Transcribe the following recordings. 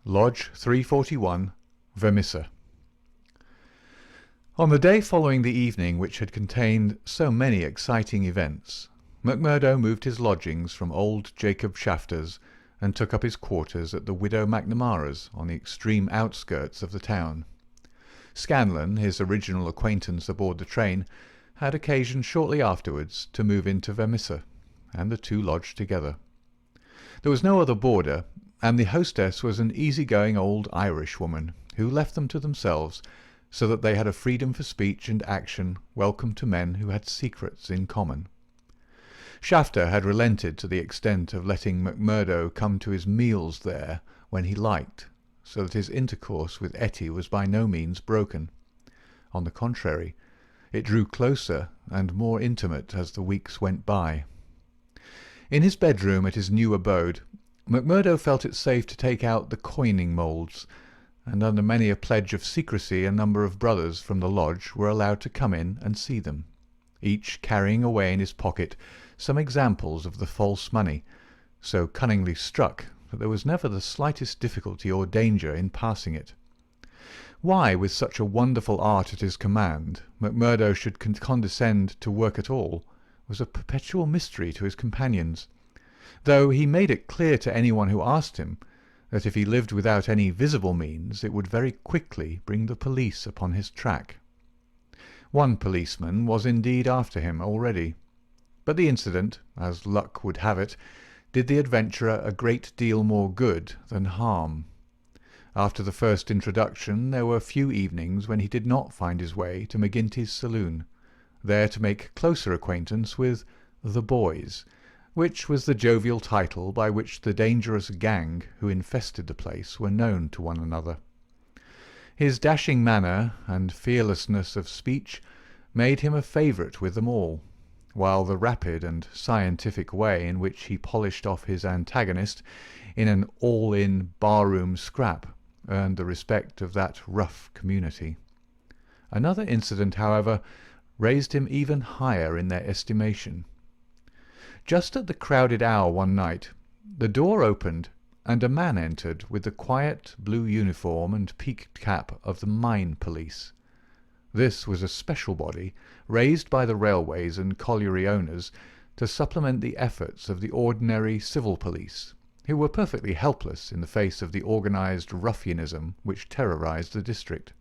Lodge 341, Vermissa. On the day following the evening which had contained so many exciting events, McMurdo moved his lodgings from old Jacob Shafter's and took up his quarters at the widow Macnamara's on the extreme outskirts of the town. Scanlon, his original acquaintance aboard the train, had occasion shortly afterwards to move into Vermissa, and the two lodged together. There was no other boarder, and the hostess was an easy-going old Irish woman who left them to themselves, so that they had a freedom for speech and action welcome to men who had secrets in common. Shafter had relented to the extent of letting McMurdo come to his meals there when he liked, so that his intercourse with Etty was by no means broken. On the contrary, it drew closer and more intimate as the weeks went by. In his bedroom at his new abode, McMurdo felt it safe to take out the coining moulds, and under many a pledge of secrecy a number of brothers from the lodge were allowed to come in and see them, each carrying away in his pocket some examples of the false money, so cunningly struck that there was never the slightest difficulty or danger in passing it. Why, with such a wonderful art at his command, McMurdo should condescend to work at all was a perpetual mystery to his companions, though he made it clear to anyone who asked him that if he lived without any visible means it would very quickly bring the police upon his track. One policeman was indeed after him already, but the incident, as luck would have it, did the adventurer a great deal more good than harm. After the first introduction there were few evenings when he did not find his way to McGinty's saloon, there to make closer acquaintance with the boys, which was the jovial title by which the dangerous gang who infested the place were known to one another. His dashing manner and fearlessness of speech made him a favourite with them all, while the rapid and scientific way in which he polished off his antagonist in an all-in bar-room scrap earned the respect of that rough community. Another incident, however, raised him even higher in their estimation. Just at the crowded hour one night, the door opened, and a man entered with the quiet blue uniform and peaked cap of the mine police. This was a special body, raised by the railways and colliery owners to supplement the efforts of the ordinary civil police, who were perfectly helpless in the face of the organised ruffianism which terrorised the district.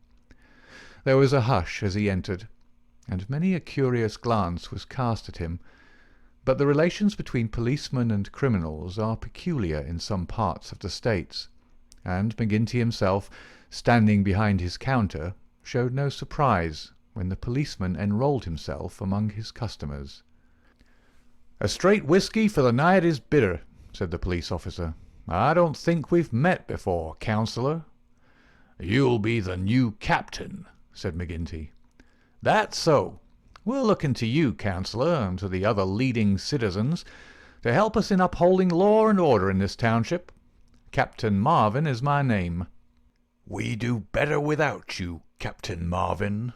There was a hush as he entered, and many a curious glance was cast at him, but the relations between policemen and criminals are peculiar in some parts of the States, and McGinty himself, standing behind his counter, showed no surprise when the policeman enrolled himself among his customers. "A straight whisky for the night is bitter," said the police officer. "I don't think we've met before, councillor." "You'll be the new captain," said McGinty. "That's so. We're looking to you, councillor, and to the other leading citizens, to help us in upholding law and order in this township. Captain Marvin is my name." "We do better without you, Captain Marvin,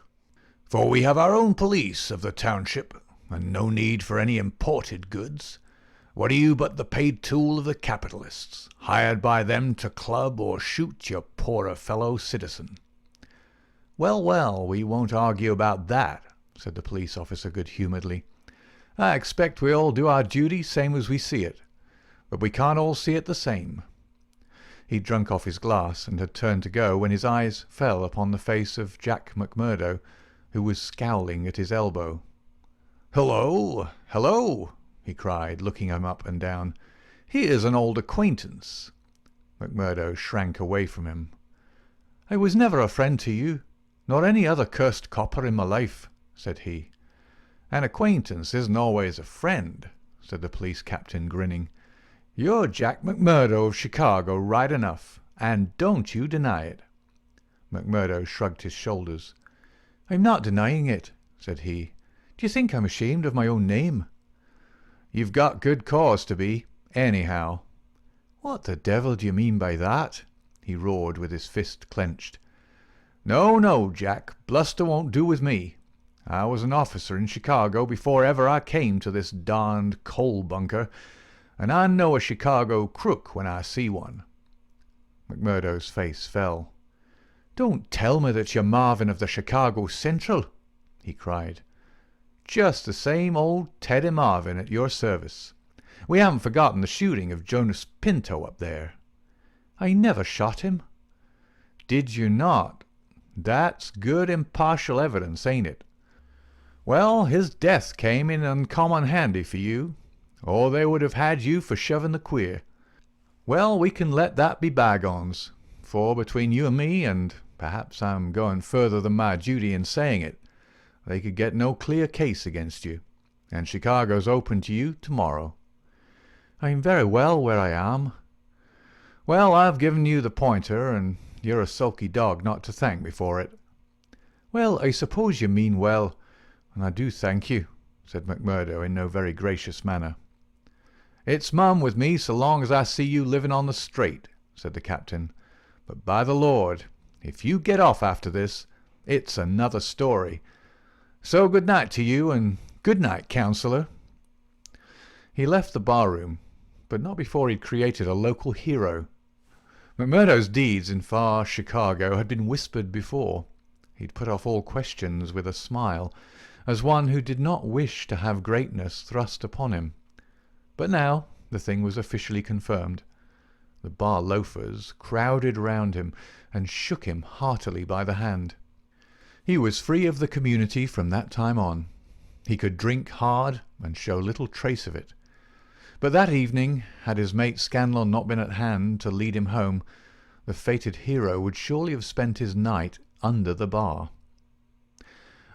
for we have our own police of the township, and no need for any imported goods. What are you but the paid tool of the capitalists, hired by them to club or shoot your poorer fellow citizen?" "Well, well, we won't argue about that," said the police officer good-humouredly. "I expect we all do our duty same as we see it, but we can't all see it the same." He'd drunk off his glass and had turned to go when his eyes fell upon the face of Jack McMurdo, who was scowling at his elbow. "Hello, hello!" he cried, looking him up and down. "Here's an old acquaintance." McMurdo shrank away from him. "I was never a friend to you, nor any other cursed copper in my life," said he. "An acquaintance isn't always a friend," said the police captain, grinning. "You're Jack McMurdo of Chicago, right enough, and don't you deny it." McMurdo shrugged his shoulders. "I'm not denying it," said he. "Do you think I'm ashamed of my own name?" "You've got good cause to be, anyhow." "What the devil do you mean by that?" he roared with his fist clenched. "No, no, Jack, bluster won't do with me. I was an officer in Chicago before ever I came to this darned coal bunker, and I know a Chicago crook when I see one." McMurdo's face fell. "Don't tell me that you're Marvin of the Chicago Central," he cried. "Just the same old Teddy Marvin at your service. We haven't forgotten the shooting of Jonas Pinto up there." "I never shot him." "Did you not? That's good impartial evidence, ain't it? Well, his death came in uncommon handy for you, or they would have had you for shoving the queer. Well, we can let that be bygones, for between you and me, and perhaps I'm going further than my duty in saying it, they could get no clear case against you, and Chicago's open to you tomorrow." "I'm very well where I am." "Well, I've given you the pointer, and you're a sulky dog not to thank me for it." "Well, I suppose you mean well, and I do thank you," said McMurdo in no very gracious manner. "It's mum with me so long as I see you living on the straight," said the captain. "But by the Lord, if you get off after this, it's another story. So good night to you, and good night, councillor." He left the bar-room, but not before he'd created a local hero. McMurdo's deeds in far Chicago had been whispered before. He'd put off all questions with a smile, as one who did not wish to have greatness thrust upon him. But now the thing was officially confirmed. The bar loafers crowded round him and shook him heartily by the hand. He was free of the community from that time on. He could drink hard and show little trace of it. But that evening, had his mate Scanlon not been at hand to lead him home, the fated hero would surely have spent his night under the bar.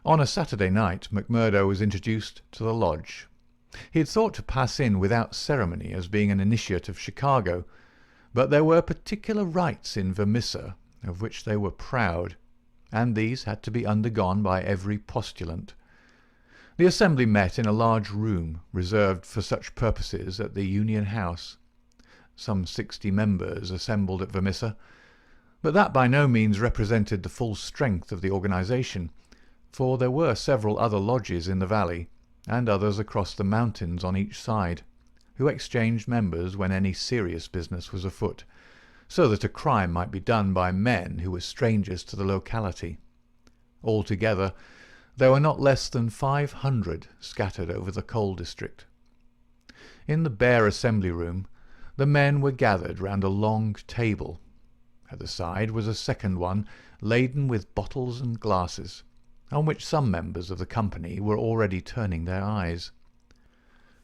On a Saturday night, McMurdo was introduced to the lodge. He had thought to pass in without ceremony as being an initiate of Chicago, but there were particular rites in Vermissa of which they were proud, and these had to be undergone by every postulant. The assembly met in a large room reserved for such purposes at the Union House. Some 60 members assembled at Vermissa, but that by no means represented the full strength of the organisation, for there were several other lodges in the valley, and others across the mountains on each side, who exchanged members when any serious business was afoot, so that a crime might be done by men who were strangers to the locality. Altogether, there were not less than 500 scattered over the coal district. In the bare assembly room, the men were gathered round a long table. At the side was a second one, laden with bottles and glasses, on which some members of the company were already turning their eyes.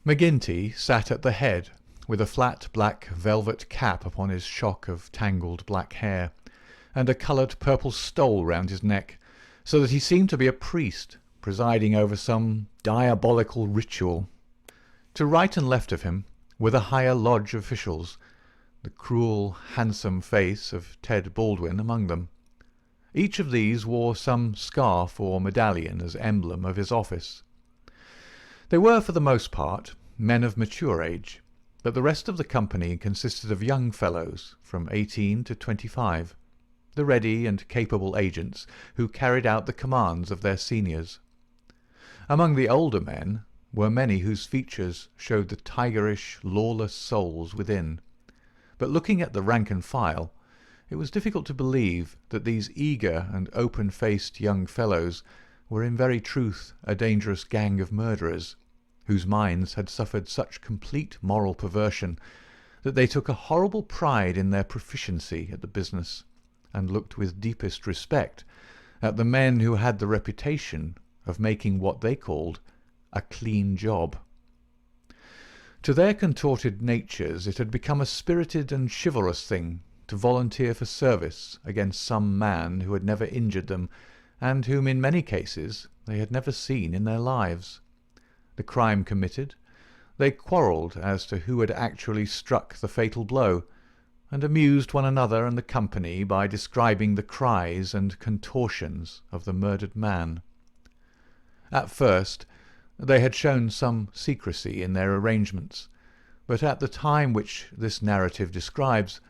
McGinty sat at the head, with a flat black velvet cap upon his shock of tangled black hair, and a coloured purple stole round his neck, so that he seemed to be a priest presiding over some diabolical ritual. To right and left of him were the higher lodge officials, the cruel, handsome face of Ted Baldwin among them. Each of these wore some scarf or medallion as emblem of his office. They were, for the most part, men of mature age, but the rest of the company consisted of young fellows from 18 to 25, the ready and capable agents who carried out the commands of their seniors. Among the older men were many whose features showed the tigerish, lawless souls within, but looking at the rank and file, it was difficult to believe that these eager and open-faced young fellows were in very truth a dangerous gang of murderers, whose minds had suffered such complete moral perversion that they took a horrible pride in their proficiency at the business, and looked with deepest respect at the men who had the reputation of making what they called a clean job. To their contorted natures it had become a spirited and chivalrous thing to volunteer for service against some man who had never injured them, and whom in many cases they had never seen in their lives. The crime committed, they quarrelled as to who had actually struck the fatal blow, and amused one another and the company by describing the cries and contortions of the murdered man. At first they had shown some secrecy in their arrangements, but at the time which this narrative describes,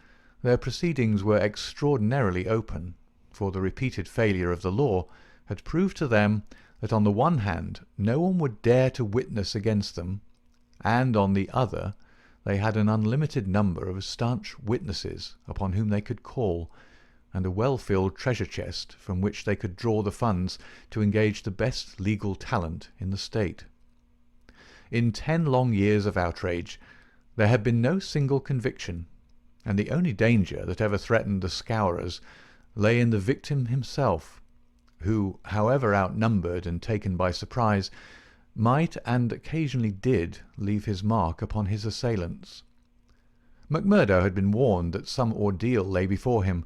their proceedings were extraordinarily open, for the repeated failure of the law had proved to them that on the one hand no one would dare to witness against them, and on the other they had an unlimited number of staunch witnesses upon whom they could call, and a well-filled treasure chest from which they could draw the funds to engage the best legal talent in the state. In 10 long years of outrage there had been no single conviction, and the only danger that ever threatened the Scourers lay in the victim himself, who, however outnumbered and taken by surprise, might and occasionally did leave his mark upon his assailants. MacMurdo had been warned that some ordeal lay before him,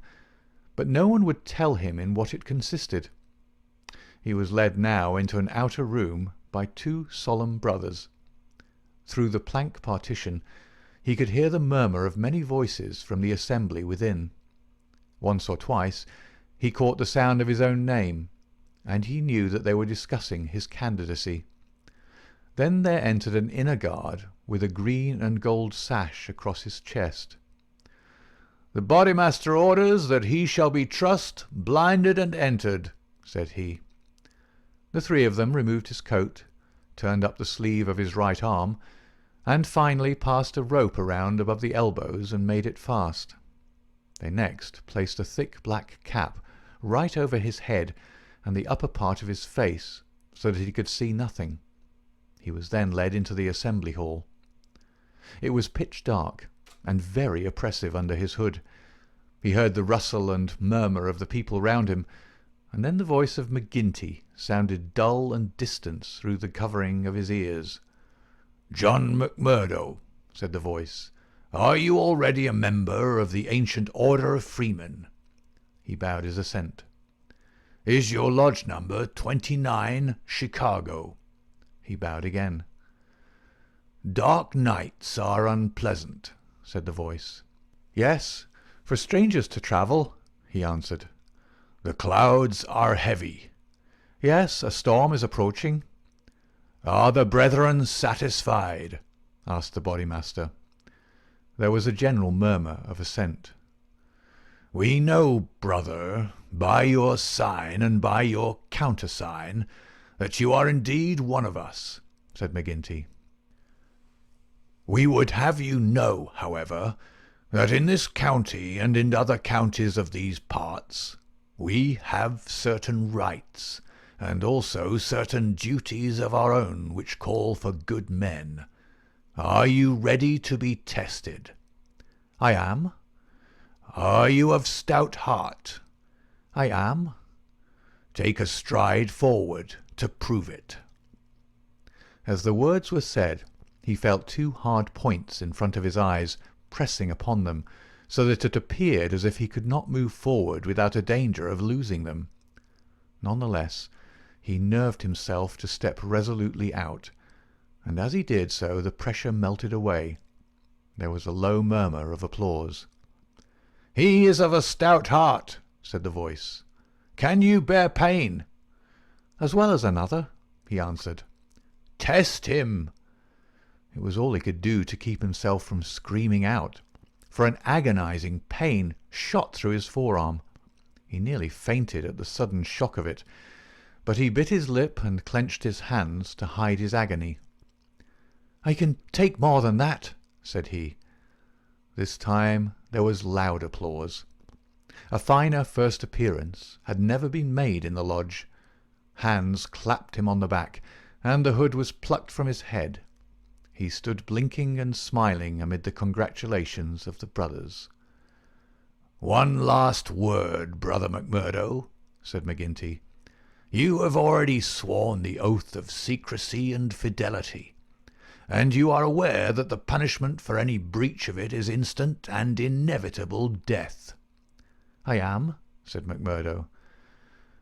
but no one would tell him in what it consisted. He was led now into an outer room by 2 solemn brothers. Through the plank partition he could hear the murmur of many voices from the assembly within. Once or twice he caught the sound of his own name, and he knew that they were discussing his candidacy. Then there entered an inner guard with a green and gold sash across his chest. "The bodymaster orders that he shall be trussed, blinded, and entered," said he. The 3 of them removed his coat, turned up the sleeve of his right arm, and finally passed a rope around above the elbows and made it fast. They next placed a thick black cap right over his head and the upper part of his face, so that he could see nothing. He was then led into the assembly hall. It was pitch dark and very oppressive under his hood. He heard the rustle and murmur of the people round him, and then the voice of McGinty sounded dull and distant through the covering of his ears. "John MacMurdo," said the voice, "are you already a member of the ancient order of freemen?" He bowed his assent. "Is your lodge number 29, Chicago?" He bowed again. "Dark nights are unpleasant," said the voice. "Yes, for strangers to travel," he answered. "The clouds are heavy." "Yes, a storm is approaching." "Are the brethren satisfied?" asked the bodymaster. There was a general murmur of assent. "We know, brother, by your sign and by your countersign, that you are indeed one of us," said McGinty. "We would have you know, however, that in this county and in other counties of these parts we have certain rights, and also certain duties of our own which call for good men. Are you ready to be tested?" "I am." "Are you of stout heart?" "I am." "Take a stride forward to prove it." As the words were said, he felt 2 hard points in front of his eyes pressing upon them, so that it appeared as if he could not move forward without a danger of losing them. None the less, he nerved himself to step resolutely out, and as he did so the pressure melted away. There was a low murmur of applause. "He is of a stout heart," said the voice. "Can you bear pain?" "As well as another," he answered. "Test him." It was all he could do to keep himself from screaming out, for an agonizing pain shot through his forearm. He nearly fainted at the sudden shock of it, but he bit his lip and clenched his hands to hide his agony. "I can take more than that," said he. This time there was loud applause. A finer first appearance had never been made in the lodge. Hands clapped him on the back, and the hood was plucked from his head. He stood blinking and smiling amid the congratulations of the brothers. "One last word, Brother MacMurdo," said McGinty. "You have already sworn the oath of secrecy and fidelity, and you are aware that the punishment for any breach of it is instant and inevitable death." "I am," said MacMurdo.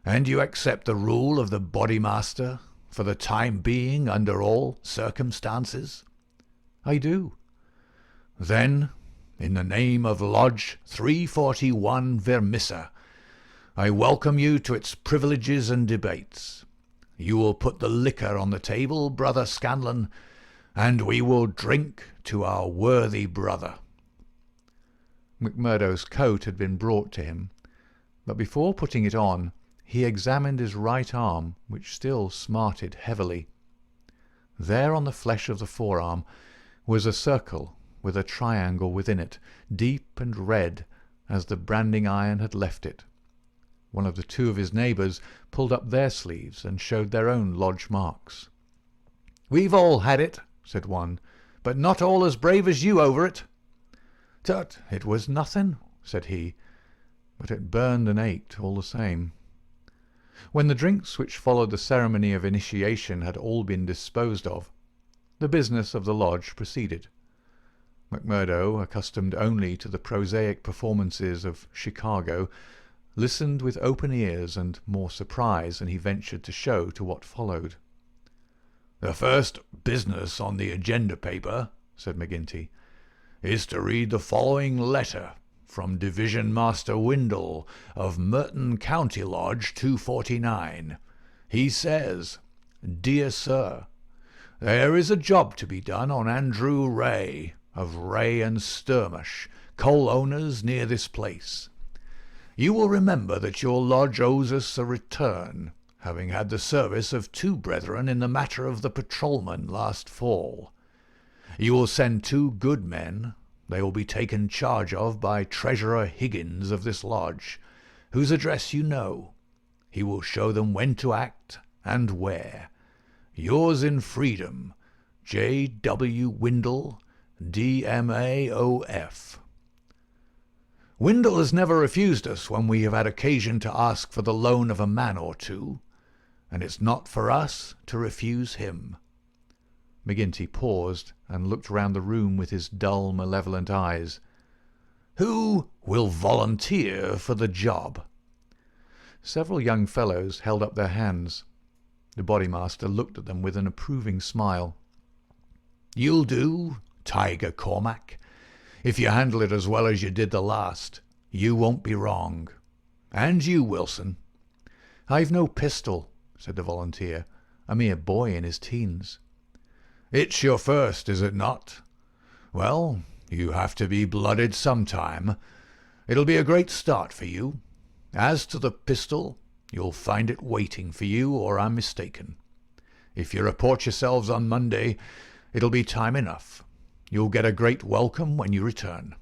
"And you accept the rule of the bodymaster, for the time being under all circumstances?" "I do." "Then, in the name of Lodge 341 Vermissa, I welcome you to its privileges and debates. You will put the liquor on the table, Brother Scanlon, and we will drink to our worthy brother." MacMurdo's coat had been brought to him, but before putting it on he examined his right arm, which still smarted heavily. There on the flesh of the forearm was a circle with a triangle within it, deep and red, as the branding iron had left it. One of the two of his neighbours pulled up their sleeves and showed their own lodge marks. "We've all had it," said one, "but not all as brave as you over it." "Tut, it was nothing," said he, but it burned and ached all the same. When the drinks which followed the ceremony of initiation had all been disposed of, the business of the lodge proceeded. McMurdo, accustomed only to the prosaic performances of Chicago, listened with open ears and more surprise than he ventured to show to what followed. "The first business on the agenda paper," said McGinty, "is to read the following letter from Division Master Windle of Merton County Lodge 249. He says, 'Dear Sir, there is a job to be done on Andrew Ray, of Ray and Sturmish, coal owners near this place. You will remember that your lodge owes us a return, having had the service of 2 brethren in the matter of the patrolman last fall. You will send 2 good men. They will be taken charge of by Treasurer Higgins of this lodge, whose address you know. He will show them when to act and where. Yours in freedom, J. W. Windle, D.M.A.O.F. Windle has never refused us when we have had occasion to ask for the loan of a man or two, and it's not for us to refuse him." McGinty paused and looked round the room with his dull, malevolent eyes. "Who will volunteer for the job?" Several young fellows held up their hands. The bodymaster looked at them with an approving smile. "You'll do, Tiger Cormac. If you handle it as well as you did the last, you won't be wrong. And you, Wilson." "I've no pistol," said the volunteer, a mere boy in his teens. "It's your first, is it not? Well, you have to be blooded sometime. It'll be a great start for you. As to the pistol, you'll find it waiting for you, or I'm mistaken. If you report yourselves on Monday, it'll be time enough. You'll get a great welcome when you return."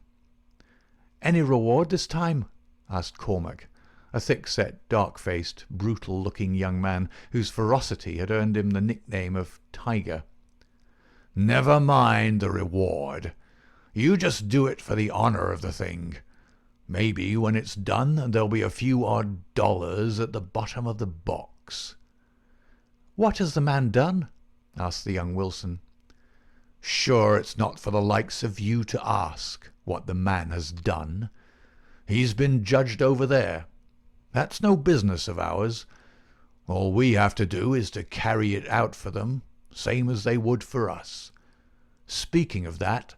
"Any reward this time?" asked Cormac, a thick-set, dark-faced, brutal-looking young man whose ferocity had earned him the nickname of Tiger. "Never mind the reward. You just do it for the honour of the thing. Maybe when it's done there'll be a few odd dollars at the bottom of the box." "What has the man done?" asked the young Wilson. "Sure, it's not for the likes of you to ask what the man has done. He's been judged over there. That's no business of ours. All we have to do is to carry it out for them, same as they would for us. Speaking of that,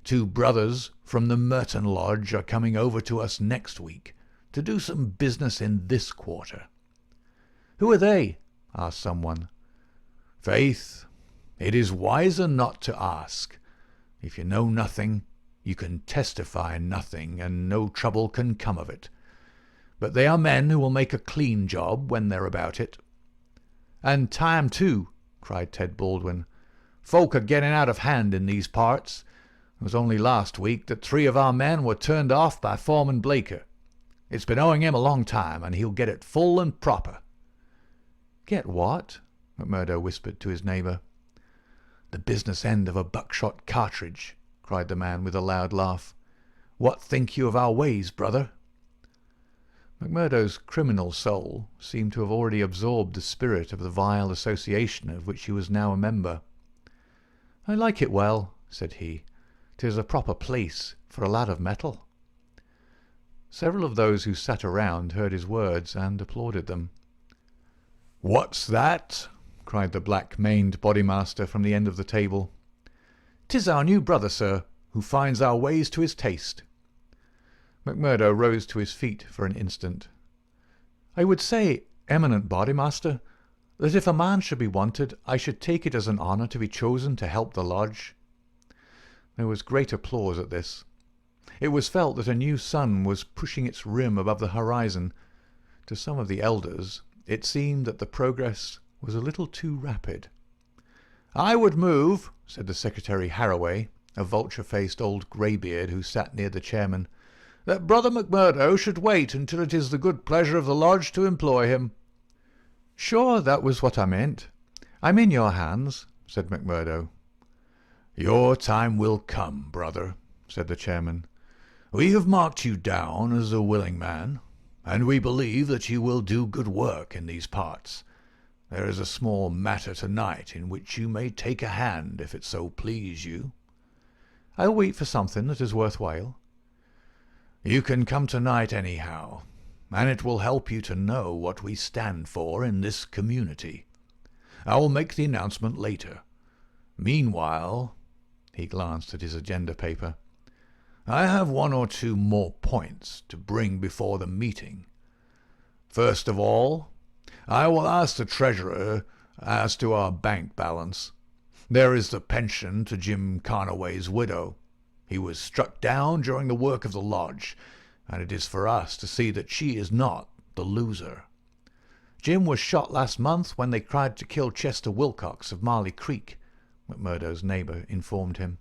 2 brothers from the Merton Lodge are coming over to us next week to do some business in this quarter." "Who are they?" asked someone. "Faith, it is wiser not to ask. If you know nothing, you can testify nothing, and no trouble can come of it. But they are men who will make a clean job when they're about it." "And time, too," cried Ted Baldwin. "Folk are getting out of hand in these parts. It was only last week that 3 of our men were turned off by Foreman Blaker. It's been owing him a long time, and he'll get it full and proper." "Get what?" McMurdo whispered to his neighbour. "The business end of a buckshot cartridge," cried the man with a loud laugh. "What think you of our ways, brother?" McMurdo's criminal soul seemed to have already absorbed the spirit of the vile association of which he was now a member. "I like it well," said he. "'Tis a proper place for a lad of metal." Several of those who sat around heard his words and applauded them. "What's that?" cried the black-maned bodymaster from the end of the table. "'Tis our new brother, sir, who finds our ways to his taste." McMurdo rose to his feet for an instant. "I would say, eminent bodymaster, that if a man should be wanted, I should take it as an honour to be chosen to help the lodge." There was great applause at this. It was felt that a new sun was pushing its rim above the horizon. To some of the elders it seemed that the progress was a little too rapid. "I would move," said the Secretary Harraway, a vulture-faced old greybeard who sat near the chairman, "that Brother McMurdo should wait until it is the good pleasure of the lodge to employ him." "Sure, that was what I meant. I'm in your hands," said McMurdo. "Your time will come, brother," said the chairman. "We have marked you down as a willing man, and we believe that you will do good work in these parts. There is a small matter tonight in which you may take a hand, if it so please you." "I'll wait for something that is worth while." "You can come tonight anyhow, and it will help you to know what we stand for in this community. I will make the announcement later. Meanwhile," he glanced at his agenda paper, "I have one or two more points to bring before the meeting. First of all, I will ask the treasurer as to our bank balance. There is the pension to Jim Carnaway's widow. He was struck down during the work of the lodge, and it is for us to see that she is not the loser. Jim was shot last month when they tried to kill Chester Wilcox of Marley Creek," McMurdo's neighbour informed him.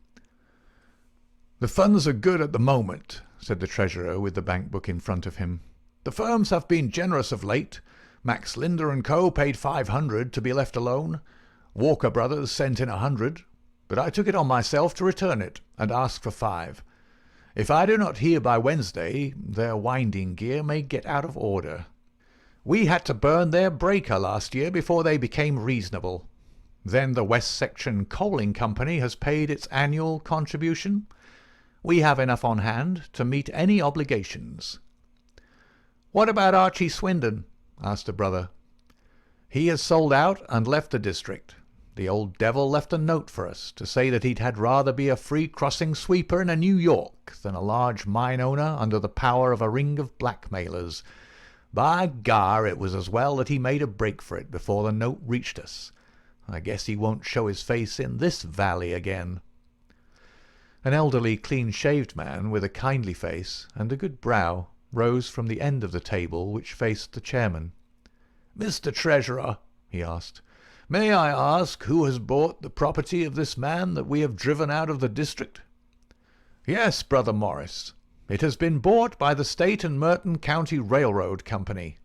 "The funds are good at the moment," said the treasurer with the bank book in front of him. "The firms have been generous of late. Max Linder and Co. paid $500 to be left alone. Walker Brothers sent in $100, but I took it on myself to return it and ask for $5. If I do not hear by Wednesday, their winding gear may get out of order. We had to burn their breaker last year before they became reasonable. Then the West Section Coaling Company has paid its annual contribution. We have enough on hand to meet any obligations." "What about Archie Swindon?" asked a brother. "He has sold out and left the district. The old devil left a note for us to say that he'd had rather be a free crossing sweeper in a New York than a large mine owner under the power of a ring of blackmailers. By gar, it was as well that he made a break for it before the note reached us. I guess he won't show his face in this valley again." An elderly, clean-shaved man with a kindly face and a good brow rose from the end of the table which faced the chairman. "Mr. Treasurer," he asked, "may I ask who has bought the property of this man that we have driven out of the district?" "Yes, Brother Morris. It has been bought by the State and Merton County Railroad Company."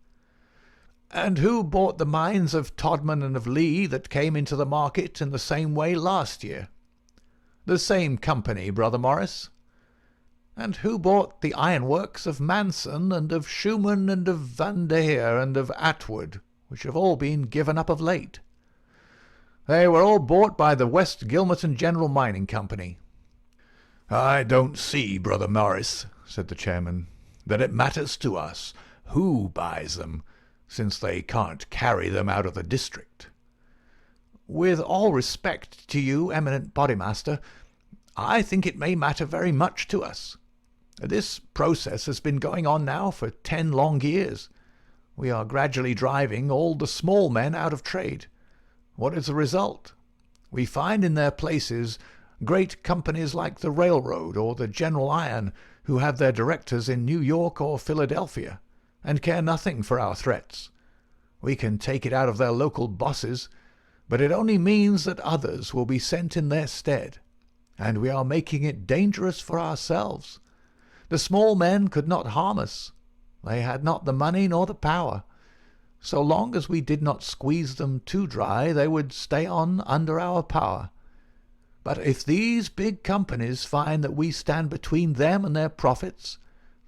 "And who bought the mines of Todman and of Lee that came into the market in the same way last year?" "The same company, Brother Morris." "And who bought the ironworks of Manson and of Schumann and of Van Deer and of Atwood, which have all been given up of late?" "They were all bought by the West Gilmerton General Mining Company." "I don't see, Brother Morris," said the chairman, "that it matters to us who buys them, since they can't carry them out of the district." "With all respect to you, eminent bodymaster, I think it may matter very much to us. This process has been going on now for 10 long years. We are gradually driving all the small men out of trade. What is the result? We find in their places great companies like the railroad or the General Iron, who have their directors in New York or Philadelphia, and care nothing for our threats. We can take it out of their local bosses, but it only means that others will be sent in their stead, and we are making it dangerous for ourselves. The small men could not harm us. They had not the money nor the power. So long as we did not squeeze them too dry, they would stay on under our power. But if these big companies find that we stand between them and their profits,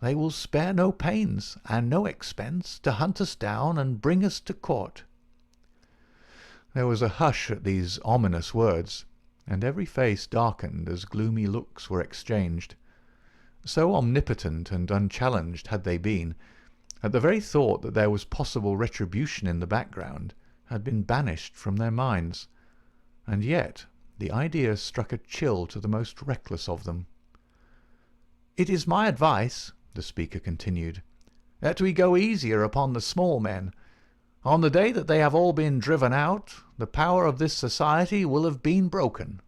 they will spare no pains and no expense to hunt us down and bring us to court." There was a hush at these ominous words, and every face darkened as gloomy looks were exchanged. So omnipotent and unchallenged had they been, that the very thought that there was possible retribution in the background had been banished from their minds, and yet the idea struck a chill to the most reckless of them. "It is my advice," the speaker continued, "that we go easier upon the small men. On the day that they have all been driven out, the power of this society will have been broken."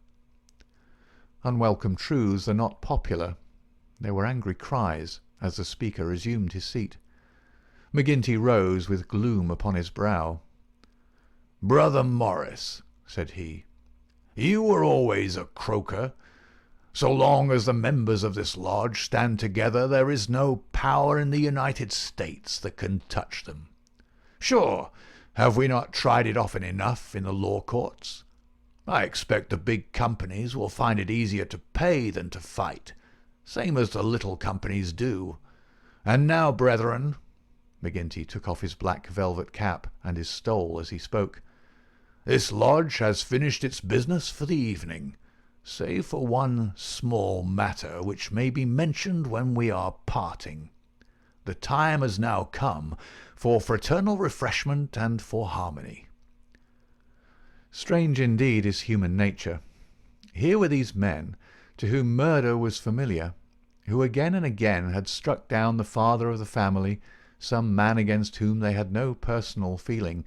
Unwelcome truths are not popular. There were angry cries as the speaker resumed his seat. McGinty rose with gloom upon his brow. "Brother Morris," said he, "you were always a croaker. So long as the members of this lodge stand together, there is no power in the United States that can touch them. Sure, have we not tried it often enough in the law courts? I expect the big companies will find it easier to pay than to fight, same as the little companies do. And now, brethren," McGinty took off his black velvet cap and his stole as he spoke, "this lodge has finished its business for the evening, save for one small matter which may be mentioned when we are parting. The time has now come for fraternal refreshment and for harmony." Strange indeed is human nature. Here were these men, to whom murder was familiar, who again and again had struck down the father of the family, some man against whom they had no personal feeling,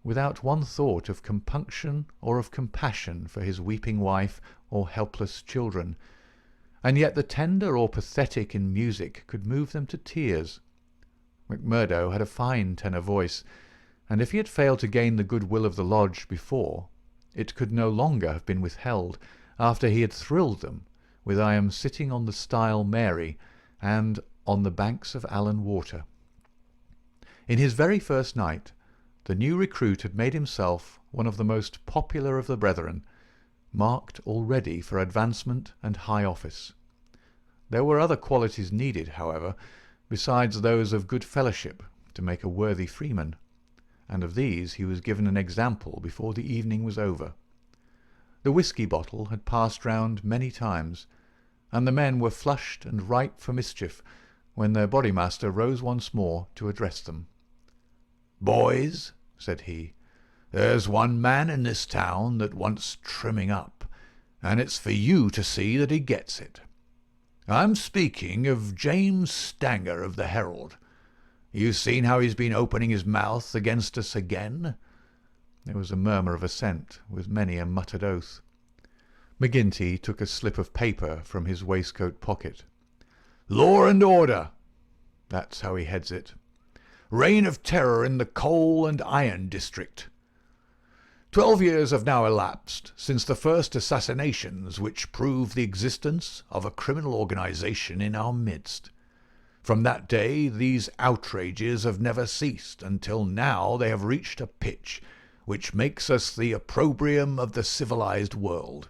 without one thought of compunction or of compassion for his weeping wife or helpless children, and yet the tender or pathetic in music could move them to tears. McMurdo had a fine tenor voice, and if he had failed to gain the goodwill of the lodge before, it could no longer have been withheld after he had thrilled them with "I am sitting on the stile Mary" and "On the banks of Allan Water." In his very first night, the new recruit had made himself one of the most popular of the brethren, marked already for advancement and high office. There were other qualities needed, however, besides those of good fellowship, to make a worthy freeman, and of these he was given an example before the evening was over. The whisky bottle had passed round many times, and the men were flushed and ripe for mischief when their bodymaster rose once more to address them. "Boys," said he, "there's one man in this town that wants trimming up, and it's for you to see that he gets it. I'm speaking of James Stanger of the Herald. You seen how he's been opening his mouth against us again?" There was a murmur of assent, with many a muttered oath. McGinty took a slip of paper from his waistcoat pocket. "Law and order. That's how he heads it. Reign of terror in the coal and iron district. 12 years have now elapsed since the first assassinations which prove the existence of a criminal organization in our midst. From that day these outrages have never ceased, until now they have reached a pitch which makes us the opprobrium of the civilized world.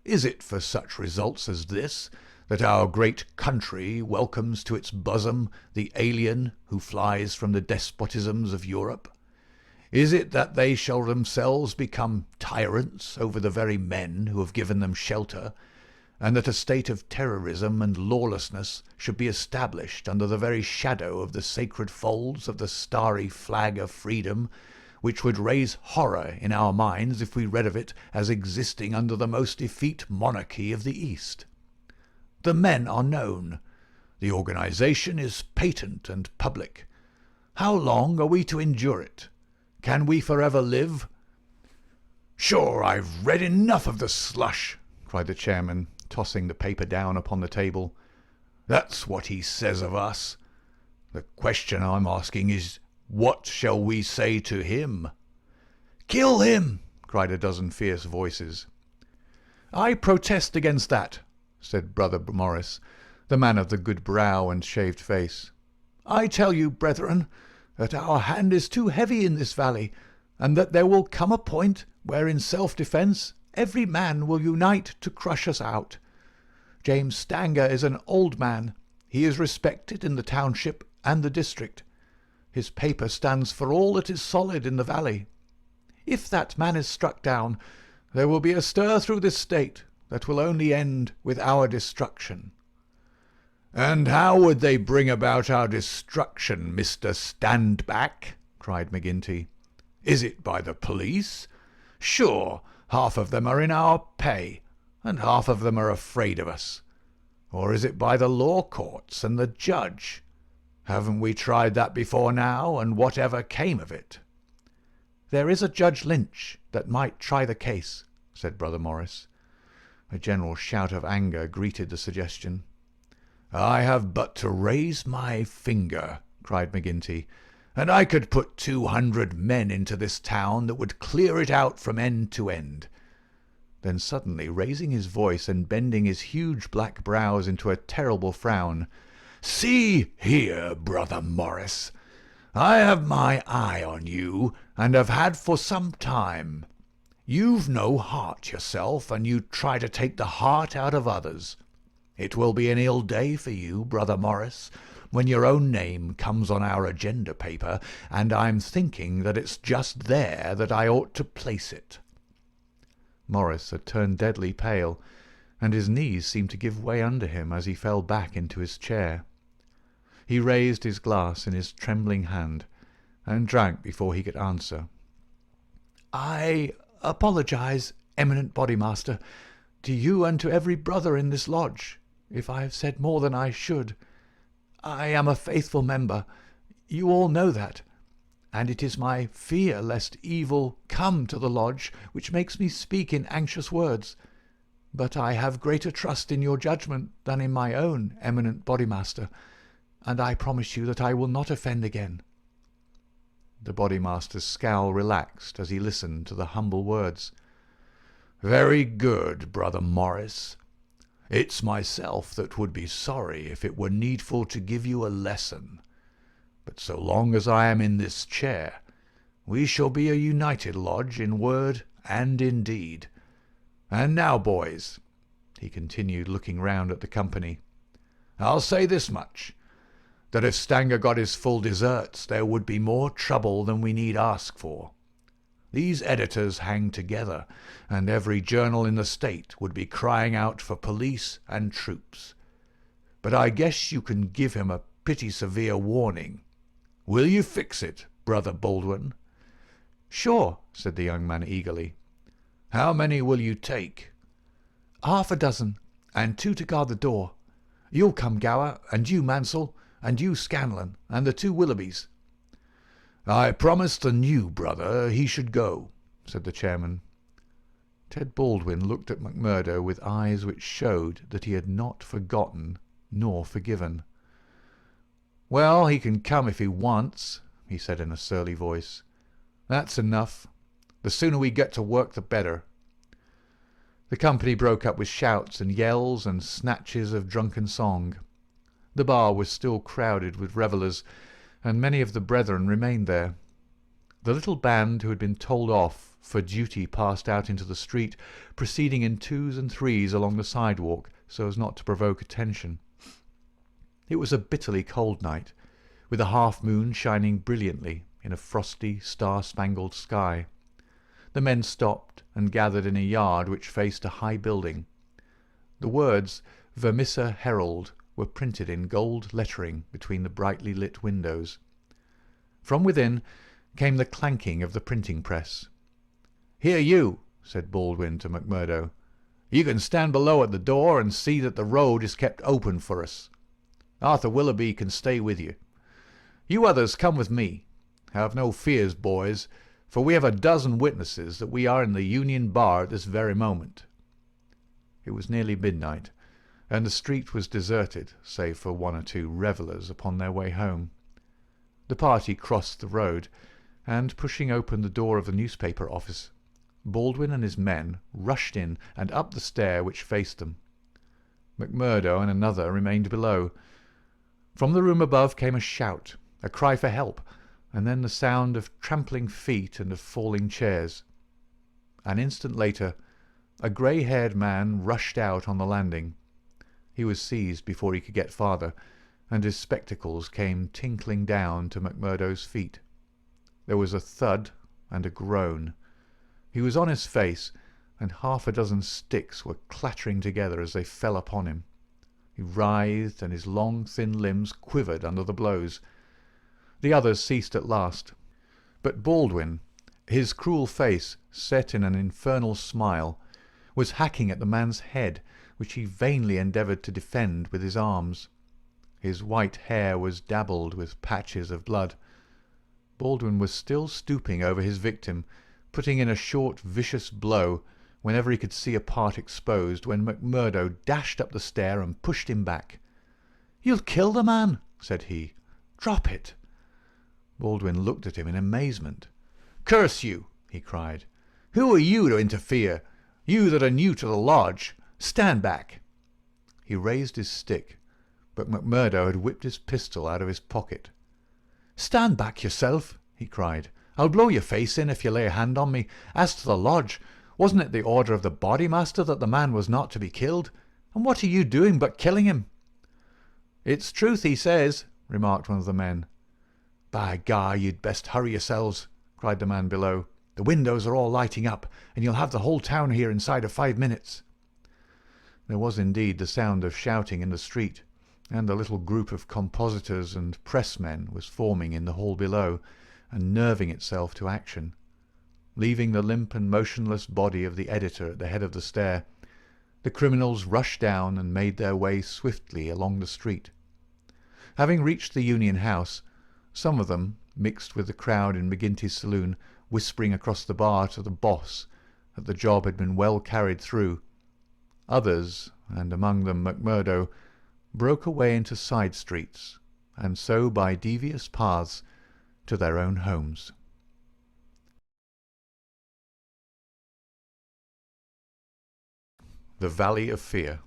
Is it for such results as this that our great country welcomes to its bosom the alien who flies from the despotisms of Europe? Is it that they shall themselves become tyrants over the very men who have given them shelter, and that a state of terrorism and lawlessness should be established under the very shadow of the sacred folds of the starry flag of freedom, which would raise horror in our minds if we read of it as existing under the most effete monarchy of the East? The men are known. The organization is patent and public. How long are we to endure it? Can we forever live?" "Sure, I've read enough of the slush," cried the chairman, tossing the paper down upon the table. "That's what he says of us. The question I'm asking is, what shall we say to him?" "Kill him!" cried a dozen fierce voices. "I protest against that," said Brother Morris, the man of the good brow and shaved face. "I tell you, brethren, that our hand is too heavy in this valley, and that there will come a point where in self-defence every man will unite to crush us out. James Stanger is an old man. He is respected in the township and the district. His paper stands for all that is solid in the valley. If that man is struck down, there will be a stir through this state that will only end with our destruction." "And how would they bring about our destruction, Mr. Standback?" cried McGinty. "Is it by the police? Sure, half of them are in our pay, and half of them are afraid of us. Or is it by the law courts and the judge? Haven't we tried that before now, and whatever came of it?" "There is a Judge Lynch that might try the case," said Brother Morris. A general shout of anger greeted the suggestion. "I have but to raise my finger," cried McGinty, "and I could put 200 men into this town that would clear it out from end to end. Then suddenly raising his voice and bending his huge black brows into a terrible frown, "See here, Brother Morris, I have my eye on you, and have had for some time. You've no heart yourself, and you try to take the heart out of others. It will be an ill day for you, Brother Morris, when your own name comes on our agenda paper, and I'm thinking that it's just there that I ought to place it." Morris had turned deadly pale, and his knees seemed to give way under him as he fell back into his chair. He raised his glass in his trembling hand, and drank before he could answer. "I apologize, eminent Bodymaster, to you and to every brother in this lodge, if I have said more than I should. I am a faithful member, you all know that, and it is my fear lest evil come to the lodge which makes me speak in anxious words. But I have greater trust in your judgment than in my own, eminent Bodymaster, and I promise you that I will not offend again." The Bodymaster's scowl relaxed as he listened to the humble words. "Very good, Brother Morris. It's myself that would be sorry if it were needful to give you a lesson. But so long as I am in this chair, we shall be a united lodge in word and in deed. And now, boys," he continued, looking round at the company, "I'll say this much, that if Stanger got his full deserts, there would be more trouble than we need ask for. These editors hang together, and every journal in the state would be crying out for police and troops. But I guess you can give him a pretty severe warning. Will you fix it, Brother Baldwin?" "Sure," said the young man eagerly. "How many will you take?" "Half a dozen, and 2 to guard the door. You'll come, Gower, and you, Mansell, and you, Scanlon, and the 2 Willoughbys." "I promised the new brother he should go," said the chairman. Ted Baldwin looked at McMurdo with eyes which showed that he had not forgotten nor forgiven. "Well, he can come if he wants," he said in a surly voice. "That's enough. The sooner we get to work the better." The company broke up with shouts and yells and snatches of drunken song. The bar was still crowded with revellers, and many of the brethren remained there. The little band who had been told off for duty passed out into the street, proceeding in 2s and 3s along the sidewalk so as not to provoke attention. It was a bitterly cold night, with a half-moon shining brilliantly in a frosty, star-spangled sky. The men stopped and gathered in a yard which faced a high building. The words "Vermissa Herald" were printed in gold lettering between the brightly lit windows. From within came the clanking of the printing press. "Here you," said Baldwin to McMurdo. "You can stand below at the door and see that the road is kept open for us. Arthur Willoughby can stay with you. You others come with me. Have no fears, boys, for we have a dozen witnesses that we are in the Union Bar at this very moment." It was nearly midnight, and the street was deserted, save for 1 or 2 revellers upon their way home. The party crossed the road, and, pushing open the door of the newspaper office, Baldwin and his men rushed in and up the stair which faced them. McMurdo and another remained below. From the room above came a shout, a cry for help, and then the sound of trampling feet and of falling chairs. An instant later, a grey-haired man rushed out on the landing. He was seized before he could get farther, and his spectacles came tinkling down to McMurdo's feet. There was a thud and a groan. He was on his face, and half a dozen sticks were clattering together as they fell upon him. He writhed, and his long, thin limbs quivered under the blows. The others ceased at last, but Baldwin, his cruel face set in an infernal smile, was hacking at the man's head, which he vainly endeavoured to defend with his arms. His white hair was dabbled with patches of blood. Baldwin was still stooping over his victim, putting in a short, vicious blow whenever he could see a part exposed, when McMurdo dashed up the stair and pushed him back. "You'll kill the man," said he. "Drop it." Baldwin looked at him in amazement. "Curse you!" he cried. "Who are you to interfere? You that are new to the lodge, stand back." He raised his stick, but McMurdo had whipped his pistol out of his pocket. "Stand back yourself," he cried. "I'll blow your face in if you lay a hand on me. As to the lodge, wasn't it the order of the bodymaster that the man was not to be killed? And what are you doing but killing him?" "It's truth he says," remarked one of the men. "By gar, you'd best hurry yourselves," cried the man below. "The windows are all lighting up, and you'll have the whole town here inside of 5 minutes." There was indeed the sound of shouting in the street, and a little group of compositors and pressmen was forming in the hall below, and nerving itself to action. Leaving the limp and motionless body of the editor at the head of the stair, the criminals rushed down and made their way swiftly along the street. Having reached the Union House, some of them, mixed with the crowd in McGinty's saloon, whispering across the bar to the boss that the job had been well carried through, others, and among them McMurdo, broke away into side streets, and so by devious paths to their own homes. The Valley of Fear.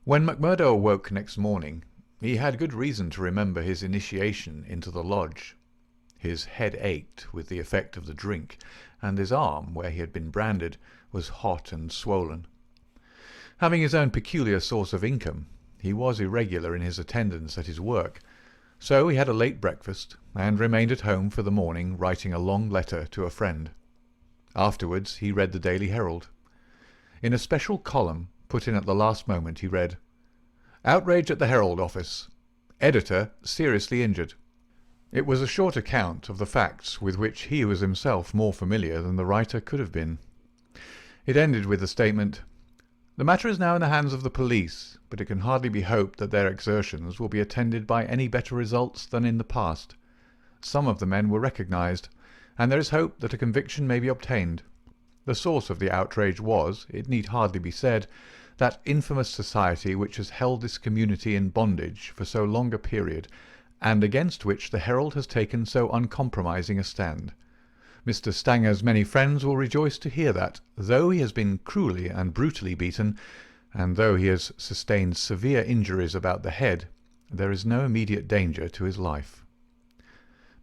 When McMurdo awoke next morning, he had good reason to remember his initiation into the lodge. His head ached with the effect of the drink, and his arm, where he had been branded, was hot and swollen. Having his own peculiar source of income, he was irregular in his attendance at his work, so he had a late breakfast, and remained at home for the morning writing a long letter to a friend. Afterwards he read the Daily Herald. In a special column, put in at the last moment, he read, "Outrage at the Herald office. Editor seriously injured." It was a short account of the facts with which he was himself more familiar than the writer could have been. It ended with the statement, "The matter is now in the hands of the police, but it can hardly be hoped that their exertions will be attended by any better results than in the past. Some of the men were recognized, and there is hope that a conviction may be obtained. The source of the outrage was, it need hardly be said, that infamous society which has held this community in bondage for so long a period, and against which the Herald has taken so uncompromising a stand. Mr. Stanger's many friends will rejoice to hear that, though he has been cruelly and brutally beaten, and though he has sustained severe injuries about the head, there is no immediate danger to his life."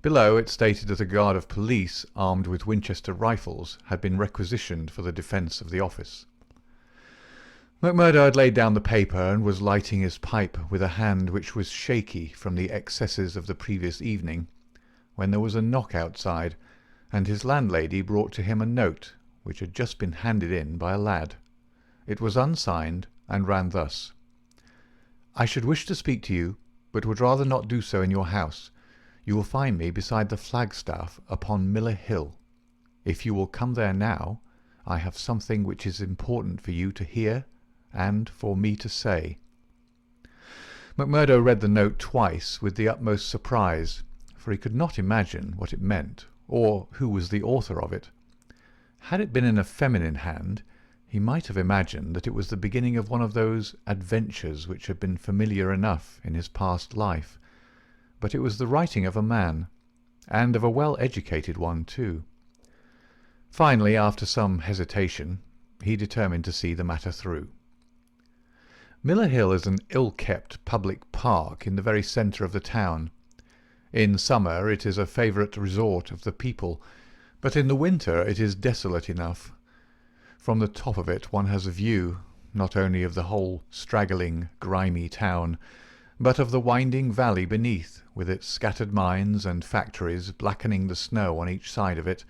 Below it stated that a guard of police armed with Winchester rifles had been requisitioned for the defence of the office. McMurdo had laid down the paper and was lighting his pipe with a hand which was shaky from the excesses of the previous evening, when there was a knock outside, and his landlady brought to him a note which had just been handed in by a lad. It was unsigned, and ran thus: "I should wish to speak to you, but would rather not do so in your house. You will find me beside the flagstaff upon Miller Hill. If you will come there now, I have something which is important for you to hear and for me to say." McMurdo read the note twice with the utmost surprise, for he could not imagine what it meant, or who was the author of it. Had it been in a feminine hand, he might have imagined that it was the beginning of one of those adventures which had been familiar enough in his past life. But it was the writing of a man, and of a well-educated one too. Finally, after some hesitation, he determined to see the matter through. Miller Hill is an ill-kept public park in the very centre of the town. In summer it is a favourite resort of the people, but in the winter it is desolate enough. From the top of it one has a view, not only of the whole straggling, grimy town, but of the winding valley beneath, with its scattered mines and factories blackening the snow on each side of it,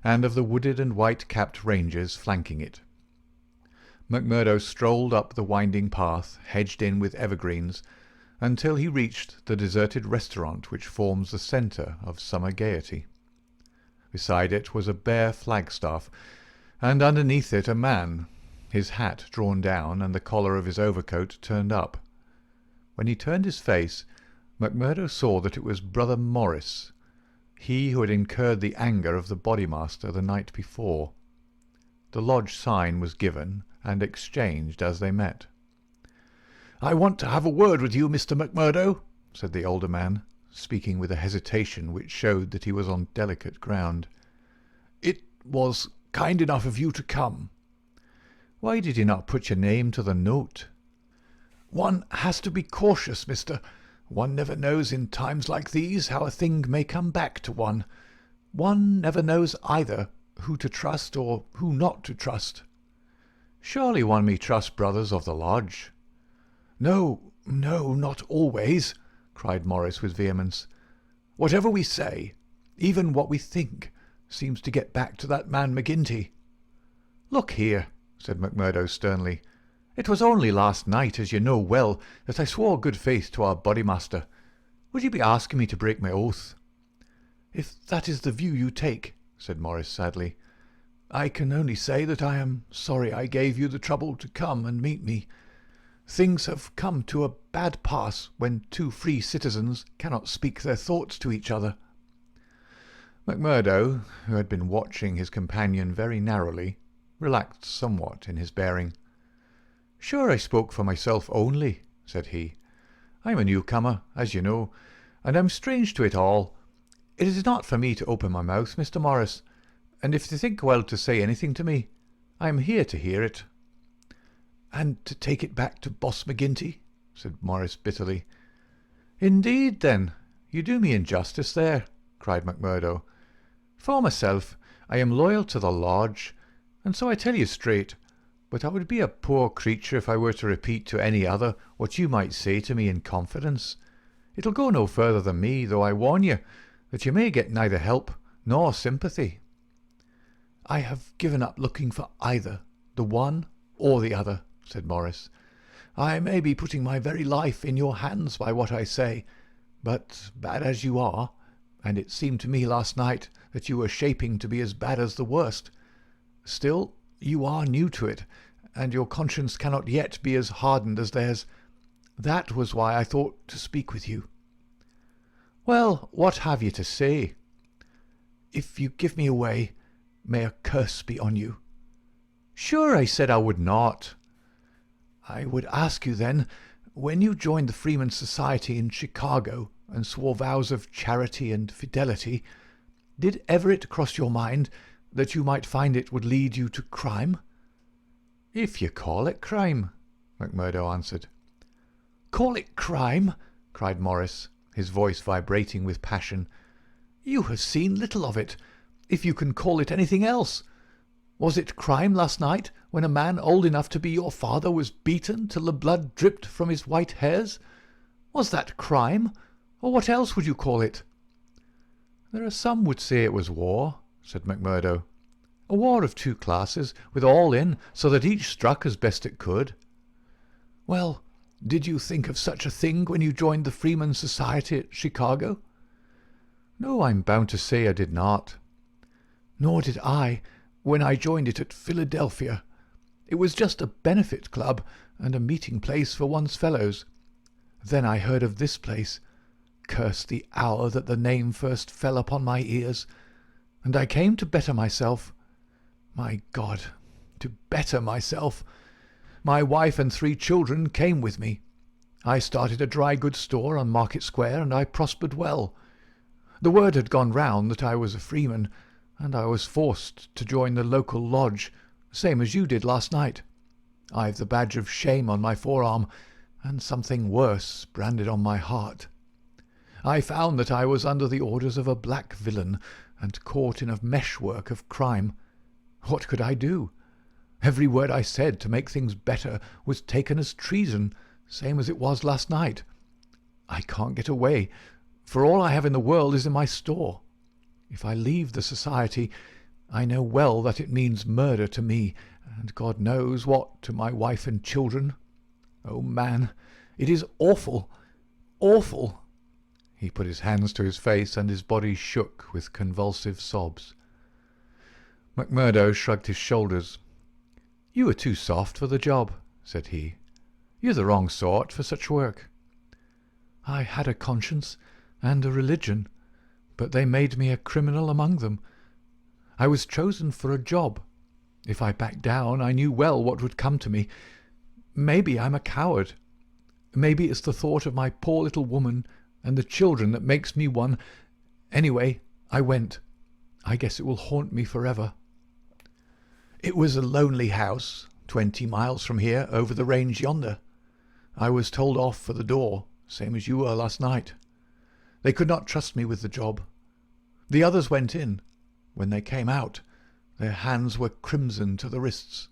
and of the wooded and white-capped ranges flanking it. McMurdo strolled up the winding path, hedged in with evergreens, until he reached the deserted restaurant which forms the centre of summer gaiety. Beside it was a bare flagstaff, and underneath it a man, his hat drawn down and the collar of his overcoat turned up. When he turned his face, McMurdo saw that it was Brother Morris, he who had incurred the anger of the bodymaster the night before. The lodge sign was given and exchanged as they met. "I want to have a word with you, Mr. McMurdo," said the older man, speaking with a hesitation which showed that he was on delicate ground. "It was kind enough of you to come." "Why did you not put your name to the note?" "One has to be cautious, mister. One never knows in times like these how a thing may come back to one. One never knows either who to trust or who not to trust." "Surely one may trust brothers of the lodge." "No, no, not always," cried Morris with vehemence. "Whatever we say, even what we think, seems to get back to that man McGinty." "Look here," said McMurdo sternly. "It was only last night, as you know well, that I swore good faith to our Bodymaster. Would you be asking me to break my oath?" "If that is the view you take," said Morris sadly, "I can only say that I am sorry I gave you the trouble to come and meet me. Things have come to a bad pass when two free citizens cannot speak their thoughts to each other." McMurdo, who had been watching his companion very narrowly, relaxed somewhat in his bearing. "Sure, I spoke for myself only," said he. "I am a newcomer, as you know, and am strange to it all. It is not for me to open my mouth, Mr. Morris, and if you think well to say anything to me, I am here to hear it." "And to take it back to Boss McGinty?" said Morris bitterly. "Indeed, then, you do me injustice there," cried McMurdo. "For myself, I am loyal to the lodge, and so I tell you straight, but I would be a poor creature if I were to repeat to any other what you might say to me in confidence. It'll go no further than me, though I warn you that you may get neither help nor sympathy." "I have given up looking for either the one or the other," said Morris. "I may be putting my very life in your hands by what I say, but bad as you are, and it seemed to me last night that you were shaping to be as bad as the worst, still you are new to it, and your conscience cannot yet be as hardened as theirs. That was why I thought to speak with you." "Well, what have you to say?" "If you give me away, may a curse be on you." "Sure, I said I would not." "I would ask you then, when you joined the Freemen's Society in Chicago and swore vows of charity and fidelity, did ever it cross your mind that you might find it would lead you to crime?" "If you call it crime," McMurdo answered. "Call it crime?" cried Morris, his voice vibrating with passion. "You have seen little of it, if you can call it anything else. Was it crime last night when a man old enough to be your father was beaten till the blood dripped from his white hairs? Was that crime, or what else would you call it?" "There are some would say it was war," said McMurdo. "A war of two classes, with all in, so that each struck as best it could." "Well, did you think of such a thing when you joined the Freemen's Society at Chicago?" "No, I'm bound to say I did not." "Nor did I when I joined it at Philadelphia. It was just a benefit club and a meeting place for one's fellows. Then I heard of this place. Curse the hour that the name first fell upon my ears, and I came to better myself. My God, to better myself! My wife and 3 children came with me. I started a dry goods store on Market Square, and I prospered well. The word had gone round that I was a freeman, and I was forced to join the local lodge, same as you did last night. I've the badge of shame on my forearm, and something worse branded on my heart. I found that I was under the orders of a black villain, and caught in a meshwork of crime. What could I do? Every word I said to make things better was taken as treason, same as it was last night. I can't get away, for all I have in the world is in my store. If I leave the society, I know well that it means murder to me, and God knows what to my wife and children. Oh, man, it is awful, awful!" He put his hands to his face, and his body shook with convulsive sobs. McMurdo shrugged his shoulders. "You are too soft for the job," said he. "You're the wrong sort for such work." "I had a conscience and a religion, but they made me a criminal among them. I was chosen for a job. If I backed down, I knew well what would come to me. Maybe I'm a coward. Maybe it's the thought of my poor little woman and the children that makes me one. Anyway, I went. I guess it will haunt me forever." It was a lonely house, 20 miles from here, over the range yonder. I was told off for the door, same as you were last night. They could not trust me with the job. The others went in. When they came out, their hands were crimson to the wrists.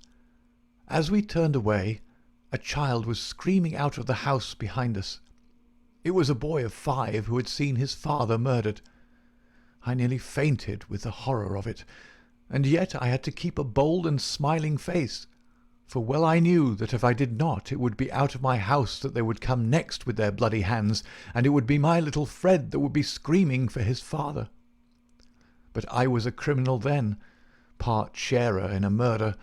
As we turned away, a child was screaming out of the house behind us. It was a boy of 5 who had seen his father murdered. I nearly fainted with the horror of it, and yet I had to keep a bold and smiling face, for well I knew that if I did not, it would be out of my house that they would come next with their bloody hands, and it would be my little Fred that would be screaming for his father. But I was a criminal then, part sharer in a murder,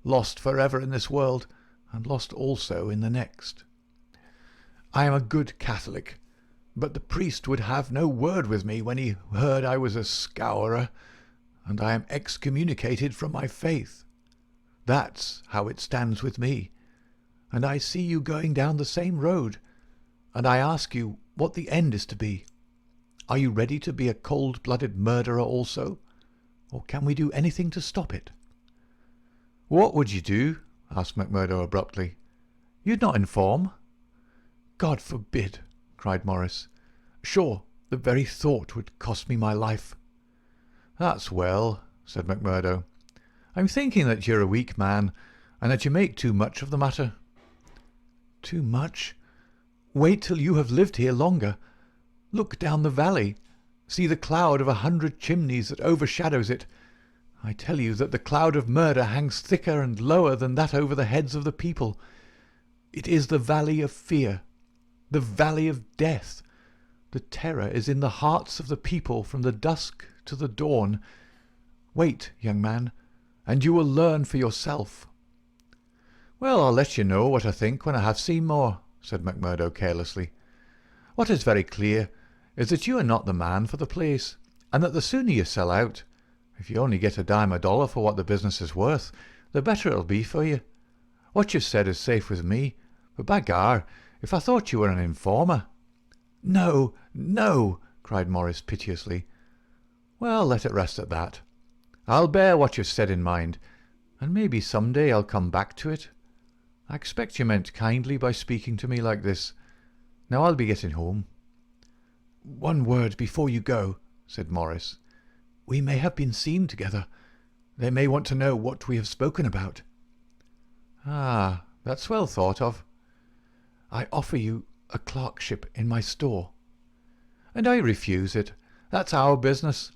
lost forever in this world, and lost also in the next. I am a good Catholic, but the priest would have no word with me when he heard I was a scourer, and I am excommunicated from my faith. That's how it stands with me, and I see you going down the same road, and I ask you what the end is to be. Are you ready to be a cold-blooded murderer also, or can we do anything to stop it?" "What would you do?" asked McMurdo abruptly. "You'd not inform?" "God forbid!" cried Morris. "Sure, the very thought would cost me my life." "That's well," said McMurdo. "I'm thinking that you're a weak man, and that you make too much of the matter." "Too much? Wait till you have lived here longer. Look down the valley. See the cloud of 100 chimneys that overshadows it. I tell you that the cloud of murder hangs thicker and lower than that over the heads of the people. It is the valley of fear, the valley of death. The terror is in the hearts of the people from the dusk to the dawn. Wait, young man, and you will learn for yourself." "Well, I'll let you know what I think when I have seen more," said McMurdo carelessly. "What is very clear is that you are not the man for the place, and that the sooner you sell out, if you only get a dime a dollar for what the business is worth, the better it'll be for you. What you've said is safe with me, but by gar, if I thought you were an informer—" "No, no!" cried Morris piteously. "Well, let it rest at that. I'll bear what you've said in mind, and maybe some day I'll come back to it. I expect you meant kindly by speaking to me like this. Now I'll be getting home." "One word before you go," said Morris. "We may have been seen together. They may want to know what we have spoken about." "Ah, that's well thought of." "I offer you a clerkship in my store." "And I refuse it. That's our business.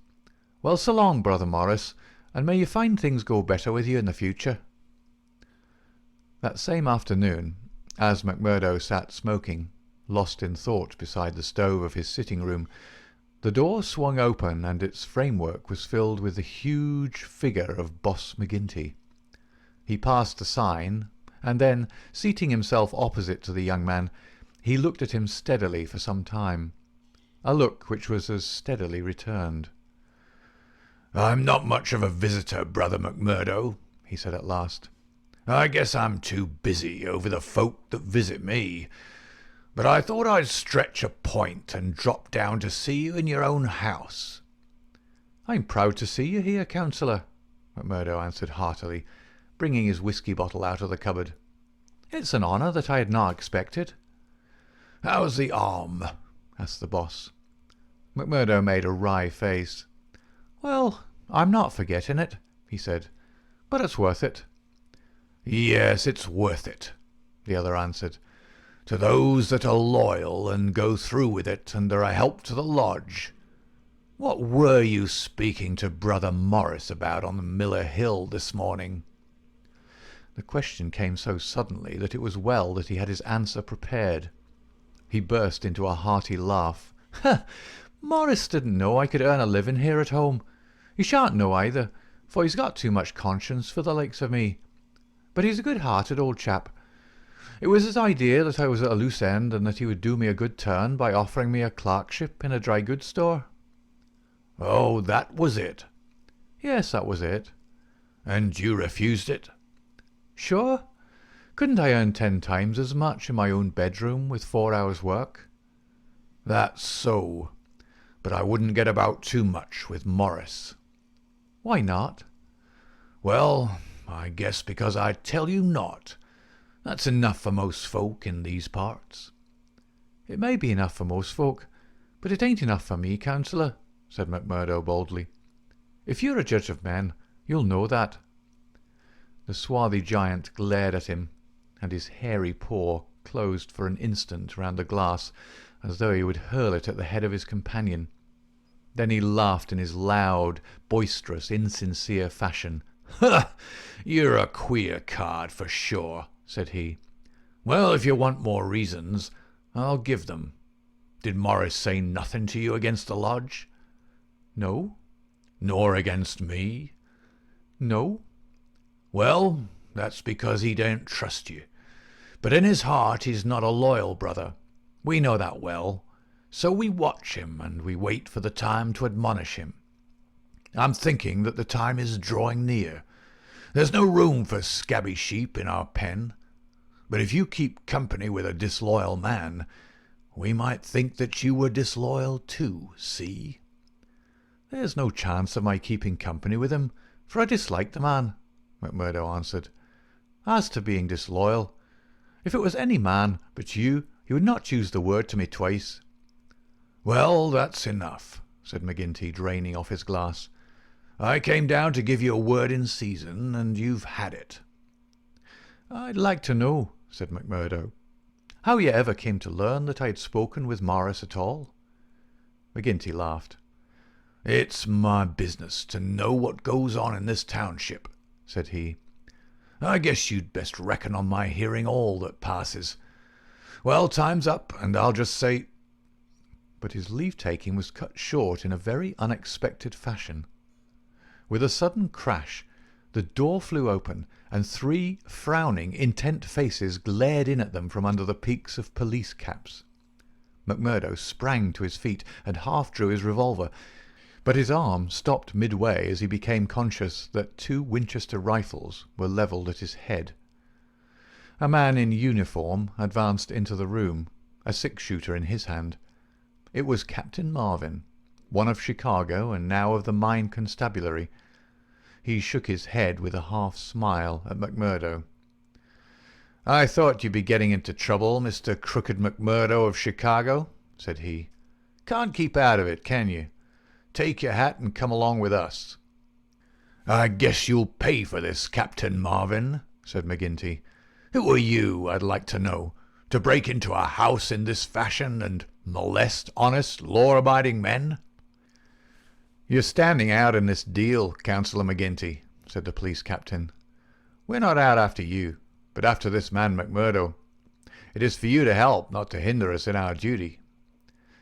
Well, so long, Brother Morris, and may you find things go better with you in the future." That same afternoon, as McMurdo sat smoking, lost in thought beside the stove of his sitting-room, the door swung open and its framework was filled with the huge figure of Boss McGinty. He passed the sign, and then, seating himself opposite to the young man, he looked at him steadily for some time, a look which was as steadily returned. "I'm not much of a visitor, Brother McMurdo," he said at last. "I guess I'm too busy over the folk that visit me. But I thought I'd stretch a point and drop down to see you in your own house." "I'm proud to see you here, Councillor," McMurdo answered heartily, bringing his whisky bottle out of the cupboard. "It's an honour that I had not expected." "How's the arm?" asked the boss. McMurdo made a wry face. "Well, I'm not forgetting it," he said, "but it's worth it." "Yes, it's worth it," the other answered, "to those that are loyal and go through with it and are a help to the lodge. What were you speaking to Brother Morris about on the Miller Hill this morning?" The question came so suddenly that it was well that he had his answer prepared. He burst into a hearty laugh. "Morris didn't know I could earn a living here at home. He shan't know either, for he's got too much conscience for the likes of me. But he's a good-hearted old chap. It was his idea that I was at a loose end, and that he would do me a good turn by offering me a clerkship in a dry goods store." "Oh, that was it?" "Yes, that was it." "And you refused it?" "Sure. Couldn't I earn 10 times as much in my own bedroom with 4 hours' work?" "That's so. But I wouldn't get about too much with Morris." "Why not?" "Well, I guess because I tell you not. That's enough for most folk in these parts." "It may be enough for most folk, but it ain't enough for me, counsellor," said McMurdo boldly. "If you're a judge of men, you'll know that." The swarthy giant glared at him, and his hairy paw closed for an instant round the glass, as though he would hurl it at the head of his companion. Then he laughed in his loud, boisterous, insincere fashion. "Ha! You're a queer card, for sure," said he. "Well, if you want more reasons, I'll give them. Did Morris say nothing to you against the lodge?" "No." "Nor against me?" "No." "Well, that's because he don't trust you. But in his heart he's not a loyal brother. We know that well. So we watch him, and we wait for the time to admonish him. I'm thinking that the time is drawing near. There's no room for scabby sheep in our pen. But if you keep company with a disloyal man, we might think that you were disloyal too, see?" "There's no chance of my keeping company with him, for I dislike the man," McMurdo answered. "As to being disloyal, if it was any man but you, he would not use the word to me twice." "Well, that's enough," said McGinty, draining off his glass. "I came down to give you a word in season, and you've had it." "I'd like to know," said McMurdo, "how you ever came to learn that I had spoken with Morris at all." McGinty laughed. "It's my business to know what goes on in this township," said he. "I guess you'd best reckon on my hearing all that passes. Well, time's up, and I'll just say—" But his leave-taking was cut short in a very unexpected fashion. With a sudden crash, the door flew open, and 3 frowning, intent faces glared in at them from under the peaks of police caps. McMurdo sprang to his feet and half drew his revolver, but his arm stopped midway as he became conscious that 2 Winchester rifles were levelled at his head. A man in uniform advanced into the room, a 6-shooter in his hand. It was Captain Marvin, one of Chicago and now of the Mine Constabulary. He shook his head with a half-smile at McMurdo. "I thought you'd be getting into trouble, Mr. Crooked McMurdo of Chicago," said he. "Can't keep out of it, can you? Take your hat and come along with us." "I guess you'll pay for this, Captain Marvin," said McGinty. "Who are you, I'd like to know, to break into a house in this fashion and molest honest, law-abiding men?" "You're standing out in this deal, Councillor McGinty," said the police captain. "We're not out after you, but after this man McMurdo. It is for you to help, not to hinder us in our duty."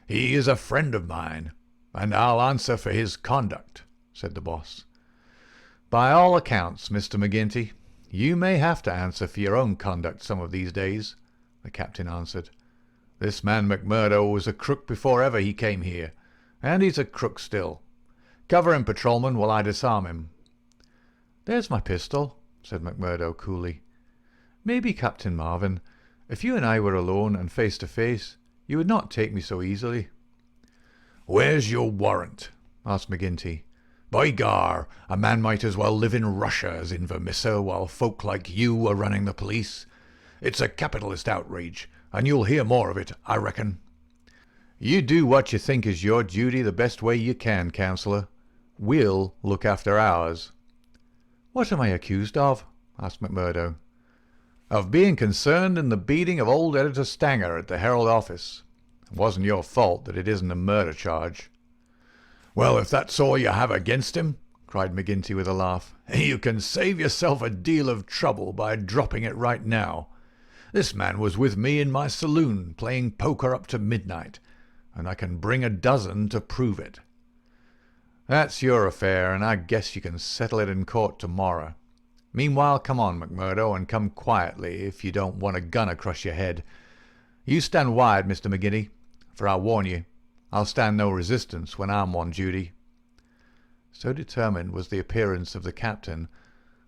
"He is a friend of mine, and I'll answer for his conduct," said the boss. "By all accounts, Mr. McGinty, you may have to answer for your own conduct some of these days," the captain answered. "This man McMurdo was a crook before ever he came here, and he's a crook still. Cover him, patrolman, while I disarm him." "There's my pistol," said McMurdo coolly. "Maybe, Captain Marvin, if you and I were alone and face to face, you would not take me so easily." "Where's your warrant?" asked McGinty. "By gar, a man might as well live in Russia as in Vermissa while folk like you are running the police. It's a capitalist outrage, and you'll hear more of it, I reckon." "You do what you think is your duty the best way you can, Councillor. We'll look after ours." "What am I accused of?" asked McMurdo. "Of being concerned in the beating of old Editor Stanger at the Herald office. It wasn't your fault that it isn't a murder charge." "Well, if that's all you have against him," cried McGinty with a laugh, "you can save yourself a deal of trouble by dropping it right now. This man was with me in my saloon playing poker up to midnight, and I can bring a dozen to prove it." "That's your affair, and I guess you can settle it in court tomorrow. Meanwhile, come on, McMurdo, and come quietly if you don't want a gun across your head. You stand wide, Mr. McGinty, for I warn you, I'll stand no resistance when I'm on duty." So determined was the appearance of the captain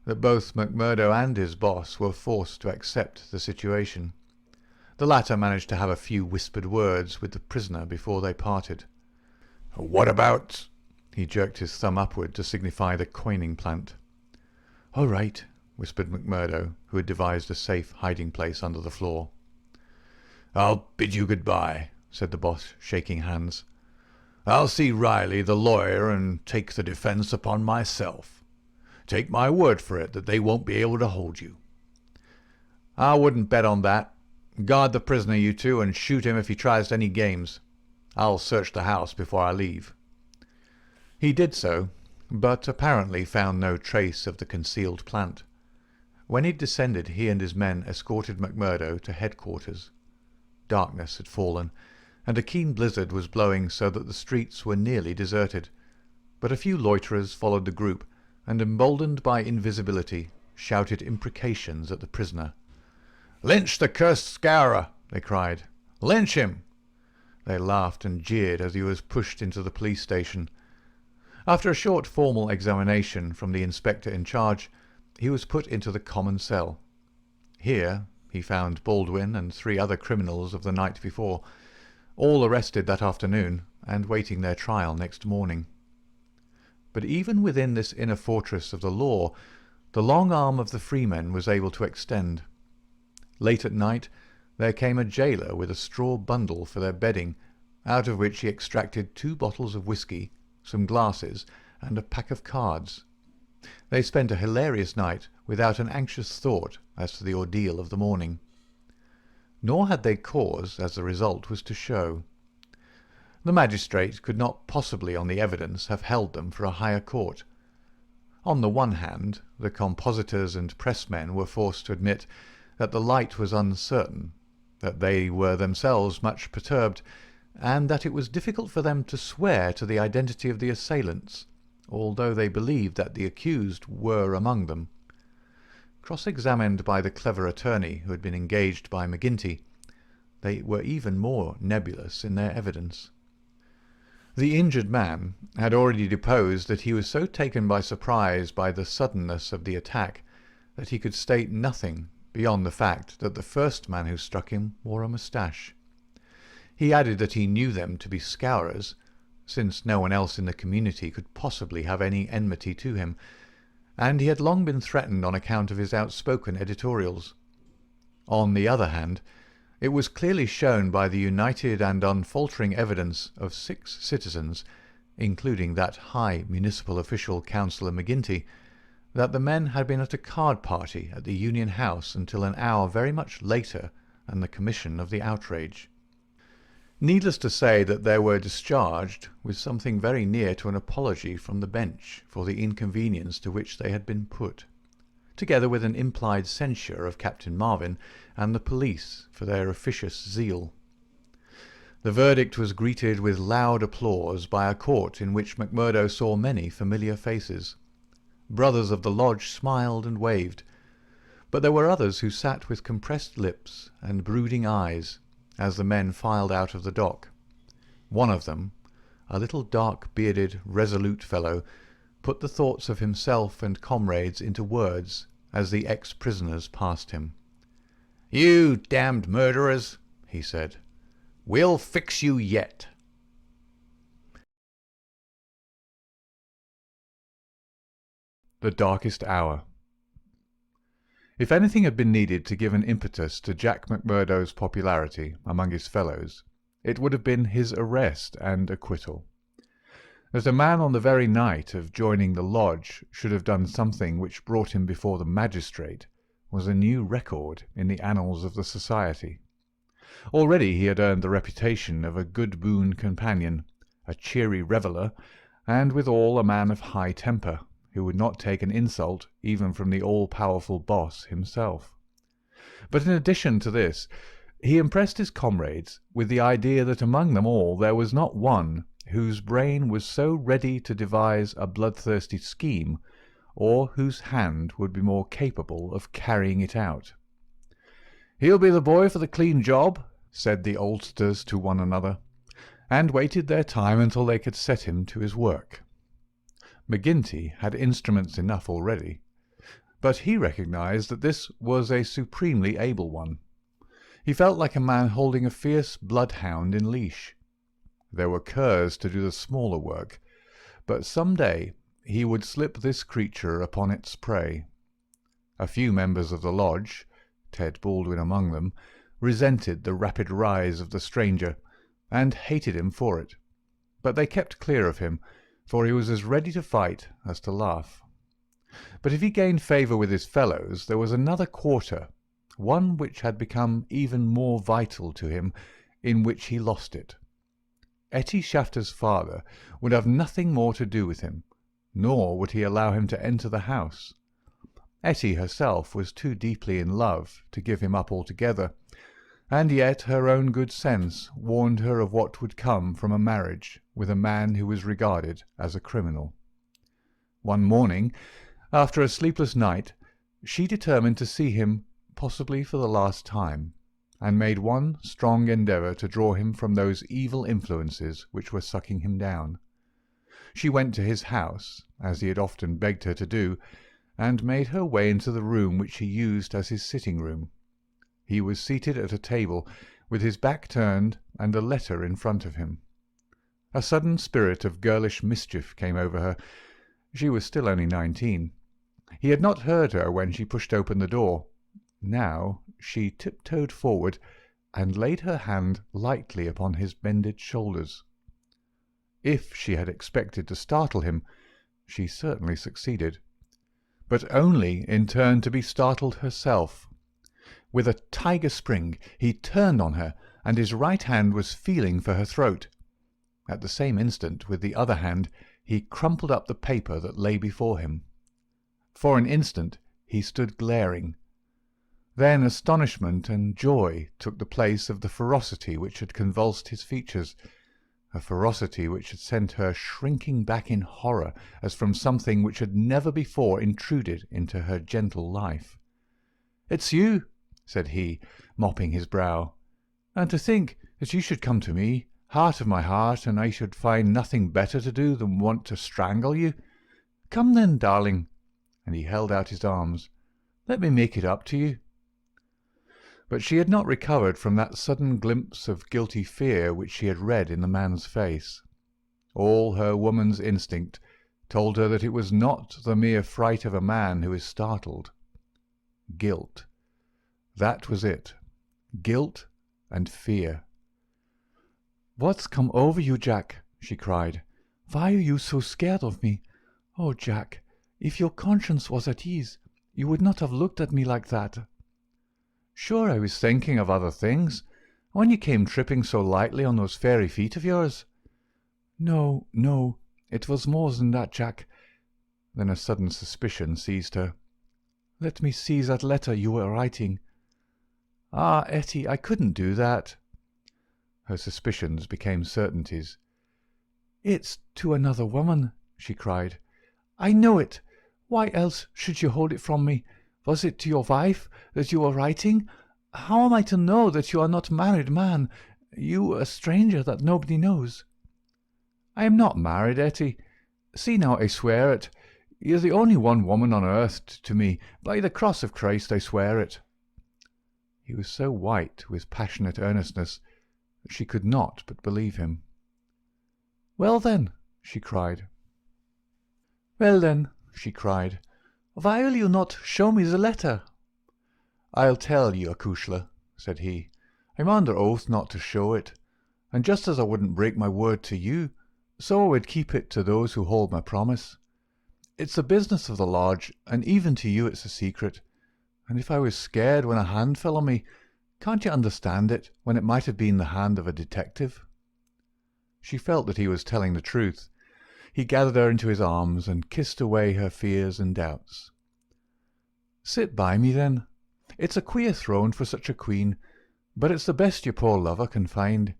that both McMurdo and his boss were forced to accept the situation. The latter managed to have a few whispered words with the prisoner before they parted. "What about—" He jerked his thumb upward to signify the coining plant. "All right," whispered McMurdo, who had devised a safe hiding-place under the floor. "I'll bid you good-bye," said the boss, shaking hands. "I'll see Riley, the lawyer, and take the defence upon myself. Take my word for it that they won't be able to hold you." "I wouldn't bet on that. Guard the prisoner, you two, and shoot him if he tries any games. I'll search the house before I leave." He did so, but apparently found no trace of the concealed plant. When he descended, he and his men escorted McMurdo to headquarters. Darkness had fallen, and a keen blizzard was blowing so that the streets were nearly deserted, but a few loiterers followed the group, and, emboldened by invisibility, shouted imprecations at the prisoner. "Lynch the cursed scourer!" they cried. "Lynch him!" They laughed and jeered as he was pushed into the police station. After a short formal examination from the inspector in charge, he was put into the common cell. Here he found Baldwin and 3 other criminals of the night before, all arrested that afternoon and waiting their trial next morning. But even within this inner fortress of the law, the long arm of the freemen was able to extend. Late at night there came a jailer with a straw bundle for their bedding, out of which he extracted 2 bottles of whisky, some glasses, and a pack of cards. They spent a hilarious night without an anxious thought as to the ordeal of the morning. Nor had they cause, as the result was to show. The magistrate could not possibly on the evidence have held them for a higher court. On the one hand, the compositors and pressmen were forced to admit that the light was uncertain, that they were themselves much perturbed, and that it was difficult for them to swear to the identity of the assailants, although they believed that the accused were among them. Cross-examined by the clever attorney who had been engaged by McGinty, they were even more nebulous in their evidence. The injured man had already deposed that he was so taken by surprise by the suddenness of the attack that he could state nothing beyond the fact that the first man who struck him wore a moustache. He added that he knew them to be scourers, since no one else in the community could possibly have any enmity to him, and he had long been threatened on account of his outspoken editorials. On the other hand, it was clearly shown by the united and unfaltering evidence of 6 citizens, including that high municipal official, Councillor McGinty, that the men had been at a card party at the Union House until an hour very much later than the commission of the outrage. Needless to say that they were discharged with something very near to an apology from the bench for the inconvenience to which they had been put, together with an implied censure of Captain Marvin and the police for their officious zeal. The verdict was greeted with loud applause by a court in which McMurdo saw many familiar faces. Brothers of the lodge smiled and waved, but there were others who sat with compressed lips and brooding eyes as the men filed out of the dock. One of them, a little dark-bearded, resolute fellow, put the thoughts of himself and comrades into words as the ex-prisoners passed him. "You damned murderers," he said. "We'll fix you yet." The darkest hour. If anything had been needed to give an impetus to Jack McMurdo's popularity among his fellows, it would have been his arrest and acquittal. That a man on the very night of joining the lodge should have done something which brought him before the magistrate was a new record in the annals of the society. Already he had earned the reputation of a good boon companion, a cheery reveller, and withal a man of high temper, who would not take an insult even from the all-powerful boss himself. But in addition to this, he impressed his comrades with the idea that among them all there was not one whose brain was so ready to devise a bloodthirsty scheme, or whose hand would be more capable of carrying it out. "He'll be the boy for the clean job," said the oldsters to one another, and waited their time until they could set him to his work. McGinty had instruments enough already, but he recognized that this was a supremely able one. He felt like a man holding a fierce bloodhound in leash. There were curs to do the smaller work, but some day he would slip this creature upon its prey. A few members of the lodge, Ted Baldwin among them, resented the rapid rise of the stranger, and hated him for it. But they kept clear of him, for he was as ready to fight as to laugh. But if he gained favour with his fellows, there was another quarter, one which had become even more vital to him, in which he lost it. Etty Shafter's father would have nothing more to do with him, nor would he allow him to enter the house. Etty herself was too deeply in love to give him up altogether, and yet her own good sense warned her of what would come from a marriage with a man who was regarded as a criminal. One morning, after a sleepless night, she determined to see him, possibly for the last time, and made one strong endeavour to draw him from those evil influences which were sucking him down. She went to his house, as he had often begged her to do, and made her way into the room which he used as his sitting-room. He was seated at a table, with his back turned and a letter in front of him. A sudden spirit of girlish mischief came over her. She was still only 19. He had not heard her when she pushed open the door. Now she tiptoed forward and laid her hand lightly upon his bended shoulders. If she had expected to startle him, she certainly succeeded, but only in turn to be startled herself. With a tiger spring he turned on her, and his right hand was feeling for her throat. At the same instant, with the other hand, he crumpled up the paper that lay before him. For an instant he stood glaring. Then astonishment and joy took the place of the ferocity which had convulsed his features, a ferocity which had sent her shrinking back in horror as from something which had never before intruded into her gentle life. "It's you," said he, mopping his brow. "And to think that you should come to me, heart of my heart, and I should find nothing better to do than want to strangle you. Come then, darling," and he held out his arms. "Let me make it up to you." But she had not recovered from that sudden glimpse of guilty fear which she had read in the man's face. All her woman's instinct told her that it was not the mere fright of a man who is startled. Guilt. That was it. Guilt and fear. "What's come over you, Jack?" she cried. "Why are you so scared of me? Oh, Jack, if your conscience was at ease, you would not have looked at me like that." "Sure, I was thinking of other things, when you came tripping so lightly on those fairy feet of yours." "No, no, it was more than that, Jack." Then a sudden suspicion seized her. "Let me see that letter you were writing." "Ah, Etty, I couldn't do that." Her suspicions became certainties. "It's to another woman," she cried. "I know it. Why else should you hold it from me? Was it to your wife that you were writing? How am I to know that you are not married man, you a stranger that nobody knows?" "I am not married, Etty. See now, I swear it. You're the only one woman on earth to me. By the cross of Christ, I swear it." He was so white with passionate earnestness that she could not but believe him. "Well then," she cried. "Well then," she cried, "why will you not show me the letter?" "I'll tell you, acushla," said he. "I'm under oath not to show it, and just as I wouldn't break my word to you, so I would keep it to those who hold my promise. It's the business of the lodge, and even to you it's a secret. And if I was scared when a hand fell on me, can't you understand it when it might have been the hand of a detective?" She felt that he was telling the truth. He gathered her into his arms and kissed away her fears and doubts. "Sit by me, then. It's a queer throne for such a queen, but it's the best your poor lover can find.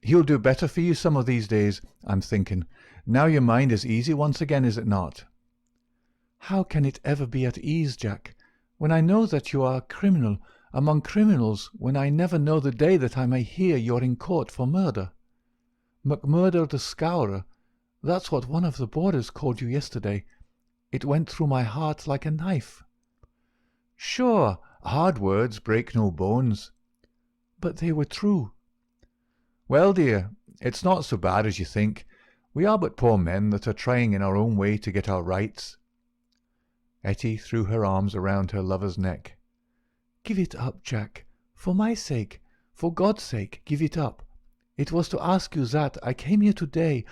He'll do better for you some of these days, I'm thinking. Now your mind is easy once again, is it not?" "How can it ever be at ease, Jack, when I know that you are a criminal among criminals, when I never know the day that I may hear you're in court for murder? McMurdo the Scourer, that's what one of the boarders called you yesterday. It went through my heart like a knife." "Sure, hard words break no bones." "But they were true." "Well, dear, it's not so bad as you think. We are but poor men that are trying in our own way to get our rights." Etty threw her arms around her lover's neck. "Give it up, Jack. For my sake, for God's sake, give it up. It was to ask you that I came here today.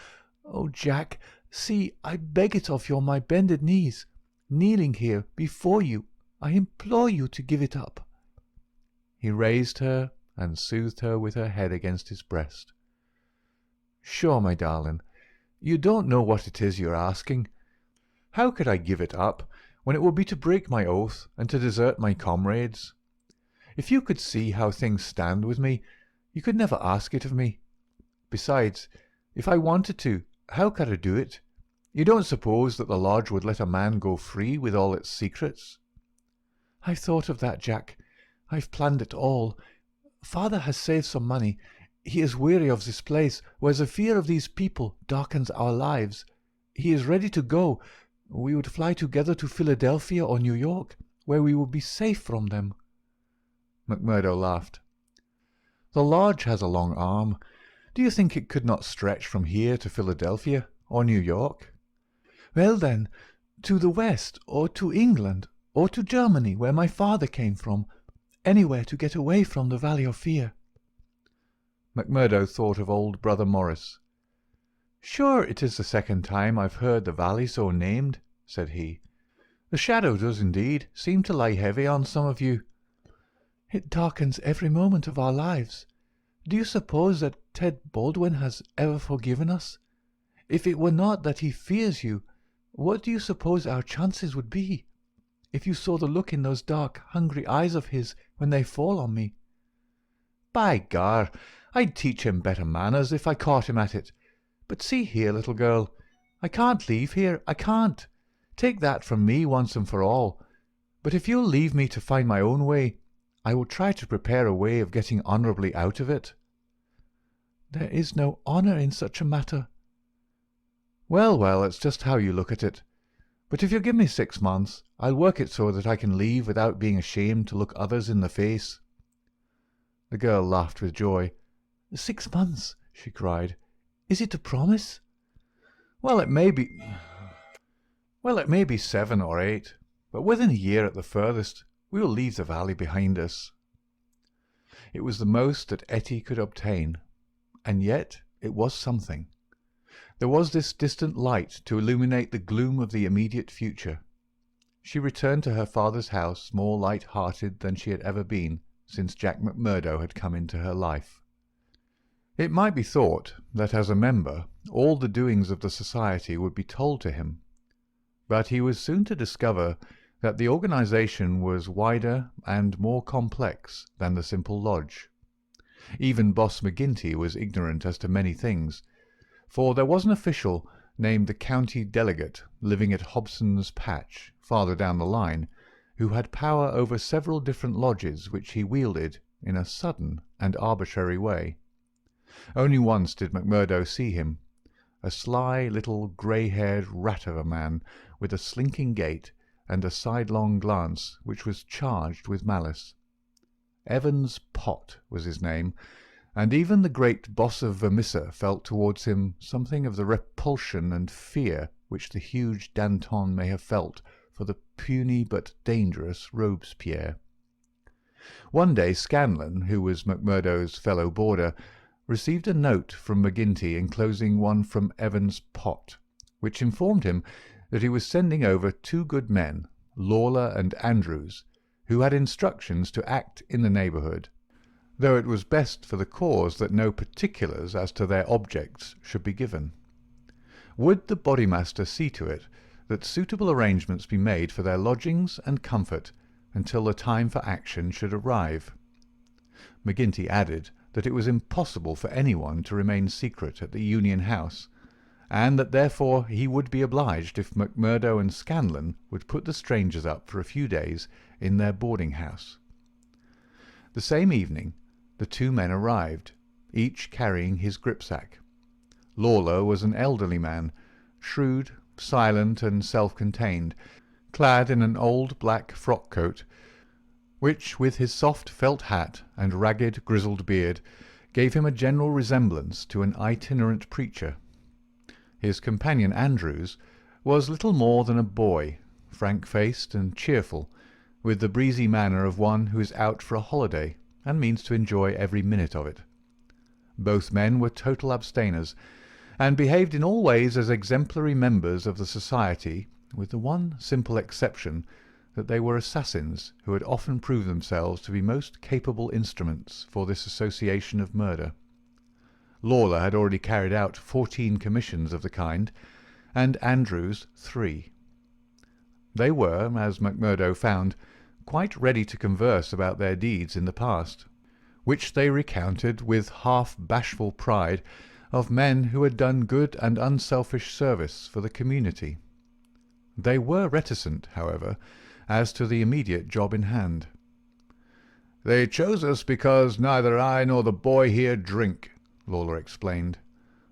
Oh, Jack, see, I beg it of you on my bended knees, kneeling here before you. I implore you to give it up." He raised her and soothed her with her head against his breast. "Sure, my darling, you don't know what it is you're asking. How could I give it up, when it would be to break my oath and to desert my comrades? If you could see how things stand with me, you could never ask it of me. Besides, if I wanted to, how could I do it? You don't suppose that the lodge would let a man go free with all its secrets?" "I've thought of that, Jack. I've planned it all. Father has saved some money. He is weary of this place, where the fear of these people darkens our lives. He is ready to go. We would fly together to Philadelphia or New York, where we would be safe from them." McMurdo laughed. "The lodge has a long arm. Do you think it could not stretch from here to Philadelphia or New York?" "Well then, to the west, or to England, or to Germany, where my father came from. Anywhere to get away from the Valley of Fear." McMurdo thought of old Brother Morris. "Sure, it is the second time I've heard the valley so named," said he. "The shadow does indeed seem to lie heavy on some of you." "It darkens every moment of our lives. Do you suppose that Ted Baldwin has ever forgiven us? If it were not that he fears you, what do you suppose our chances would be? If you saw the look in those dark, hungry eyes of his when they fall on me." "By gar, I'd teach him better manners if I caught him at it. But see here, little girl, I can't leave here, I can't. Take that from me once and for all. But if you'll leave me to find my own way, I will try to prepare a way of getting honourably out of it." "There is no honour in such a matter." "Well, well, it's just how you look at it. But if you'll give me 6 months, I'll work it so that I can leave without being ashamed to look others in the face." The girl laughed with joy. 6 months!" she cried. "Is it a promise?" Well, it may be 7 or 8, but within a year at the furthest we will leave the valley behind us." It was the most that Etty could obtain, and yet it was something. There was this distant light to illuminate the gloom of the immediate future. She returned to her father's house more light-hearted than she had ever been since Jack McMurdo had come into her life. It might be thought that as a member all the doings of the society would be told to him, but he was soon to discover that the organization was wider and more complex than the simple lodge. Even Boss McGinty was ignorant as to many things, for there was an official named the county delegate living at Hobson's Patch, farther down the line, who had power over several different lodges which he wielded in a sudden and arbitrary way. Only once did McMurdo see him, a sly little grey-haired rat of a man with a slinking gait and a sidelong glance which was charged with malice. Evans Pott was his name, and even the great boss of Vermissa felt towards him something of the repulsion and fear which the huge Danton may have felt for the puny but dangerous Robespierre. One day Scanlon, who was McMurdo's fellow boarder, received a note from McGinty enclosing one from Evans Pott, which informed him that he was sending over 2 good men, Lawler and Andrews, who had instructions to act in the neighbourhood, though it was best for the cause that no particulars as to their objects should be given. Would the bodymaster see to it that suitable arrangements be made for their lodgings and comfort until the time for action should arrive? McGinty added that it was impossible for anyone to remain secret at the Union House, and that therefore he would be obliged if McMurdo and Scanlon would put the strangers up for a few days in their boarding-house. The same evening the 2 men arrived, each carrying his gripsack. Lawler was an elderly man, shrewd, silent, and self-contained, clad in an old black frock-coat, which, with his soft felt hat and ragged grizzled beard, gave him a general resemblance to an itinerant preacher. His companion Andrews was little more than a boy, frank-faced and cheerful, with the breezy manner of one who is out for a holiday and means to enjoy every minute of it. Both men were total abstainers, and behaved in all ways as exemplary members of the society, with the one simple exception that they were assassins who had often proved themselves to be most capable instruments for this association of murder. Lawler had already carried out 14 commissions of the kind, and Andrews 3. They were, as MacMurdo found, quite ready to converse about their deeds in the past, which they recounted with half-bashful pride of men who had done good and unselfish service for the community. They were reticent, however, as to the immediate job in hand. "They chose us because neither I nor the boy here drink," Lawler explained.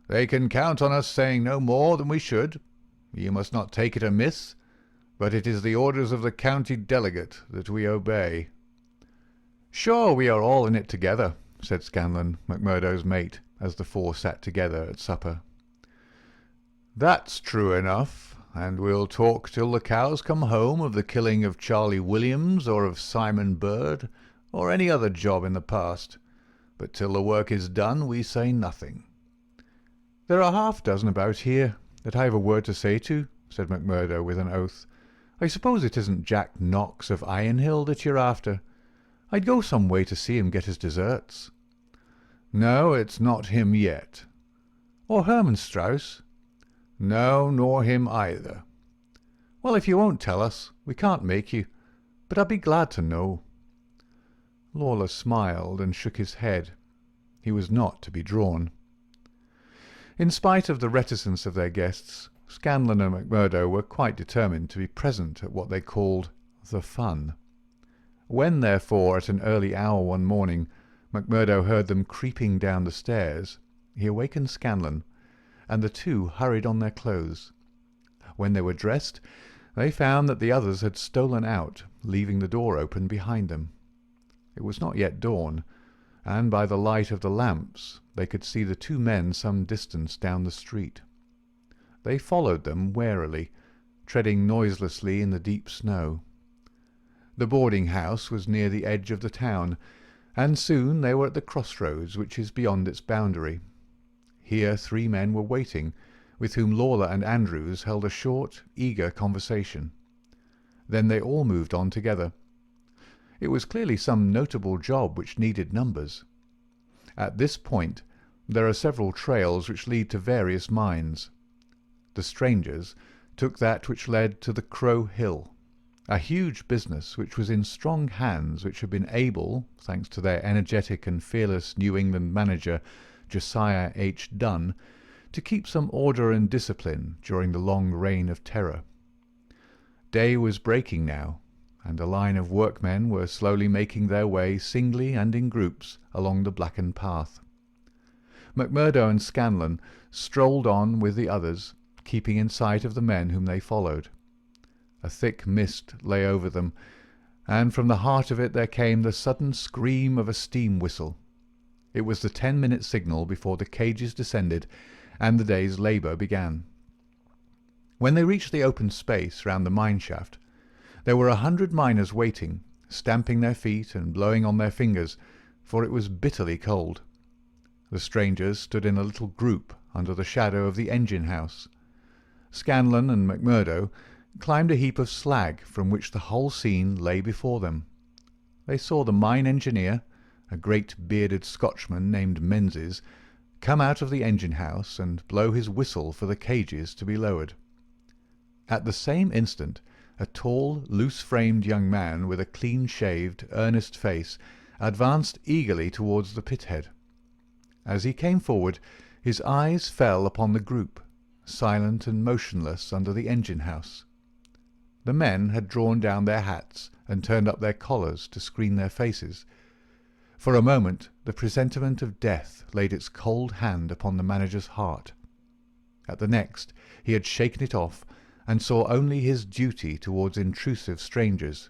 "They can count on us saying no more than we should. You must not take it amiss, but it is the orders of the county delegate that we obey." "Sure, we are all in it together," said Scanlon, MacMurdo's mate, as the four sat together at supper. "That's true enough, and we'll talk till the cows come home of the killing of Charlie Williams or of Simon Bird or any other job in the past, but till the work is done we say nothing." "There are half-dozen about here that I have a word to say to," said MacMurdo with an oath. "I suppose it isn't Jack Knox of Ironhill that you're after? I'd go some way to see him get his deserts." "No, it's not him yet." "Or Herman Strauss?" "No, nor him either." "Well, if you won't tell us, we can't make you, but I'd be glad to know." Lawler smiled and shook his head. He was not to be drawn. In spite of the reticence of their guests, Scanlon and MacMurdo were quite determined to be present at what they called the fun. When, therefore, at an early hour one morning, MacMurdo heard them creeping down the stairs, he awakened Scanlon, and the two hurried on their clothes. When they were dressed, they found that the others had stolen out, leaving the door open behind them. It was not yet dawn, and by the light of the lamps they could see the two men some distance down the street. They followed them warily, treading noiselessly in the deep snow. The boarding-house was near the edge of the town, and soon they were at the crossroads which is beyond its boundary. Here 3 men were waiting, with whom Lawler and Andrews held a short, eager conversation. Then they all moved on together. It was clearly some notable job which needed numbers. At this point there are several trails which lead to various mines. The strangers took that which led to the Crow Hill, a huge business which was in strong hands which had been able, thanks to their energetic and fearless New England manager, Josiah H. Dunn, to keep some order and discipline during the long reign of terror. Day was breaking now, and a line of workmen were slowly making their way singly and in groups along the blackened path. MacMurdo and Scanlon strolled on with the others, keeping in sight of the men whom they followed. A thick mist lay over them, and from the heart of it there came the sudden scream of a steam whistle. It was the 10-minute signal before the cages descended and the day's labour began. When they reached the open space round the mine shaft, there were 100 miners waiting, stamping their feet and blowing on their fingers, for it was bitterly cold. The strangers stood in a little group under the shadow of the engine-house. Scanlon and MacMurdo climbed a heap of slag from which the whole scene lay before them. They saw the mine engineer, a great bearded Scotchman named Menzies, come out of the engine-house and blow his whistle for the cages to be lowered. At the same instant a tall, loose-framed young man with a clean-shaved, earnest face advanced eagerly towards the pit-head. As he came forward, his eyes fell upon the group, silent and motionless under the engine-house. The men had drawn down their hats and turned up their collars to screen their faces. For a moment the presentiment of death laid its cold hand upon the manager's heart. At the next he had shaken it off, and saw only his duty towards intrusive strangers.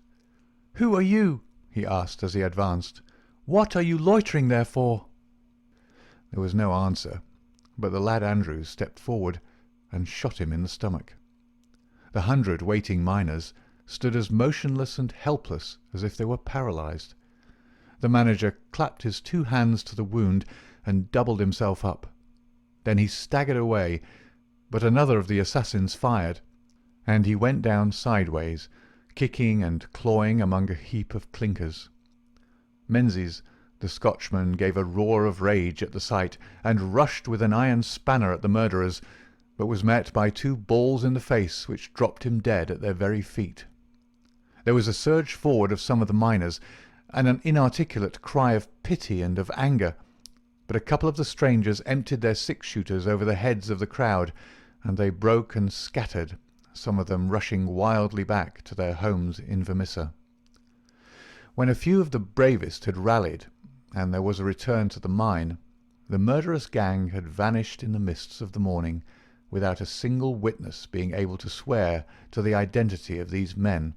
"Who are you?" he asked as he advanced. "What are you loitering there for?" There was no answer, but the lad Andrews stepped forward and shot him in the stomach. The 100 waiting miners stood as motionless and helpless as if they were paralyzed. The manager clapped his 2 hands to the wound and doubled himself up. Then he staggered away, but another of the assassins fired, and he went down sideways, kicking and clawing among a heap of clinkers. Menzies, the Scotchman, gave a roar of rage at the sight, and rushed with an iron spanner at the murderers, but was met by 2 balls in the face which dropped him dead at their very feet. There was a surge forward of some of the miners, and an inarticulate cry of pity and of anger, but a couple of the strangers emptied their 6-shooters over the heads of the crowd, and they broke and scattered, some of them rushing wildly back to their homes in Vermissa. When a few of the bravest had rallied, and there was a return to the mine, the murderous gang had vanished in the mists of the morning, without a single witness being able to swear to the identity of these men,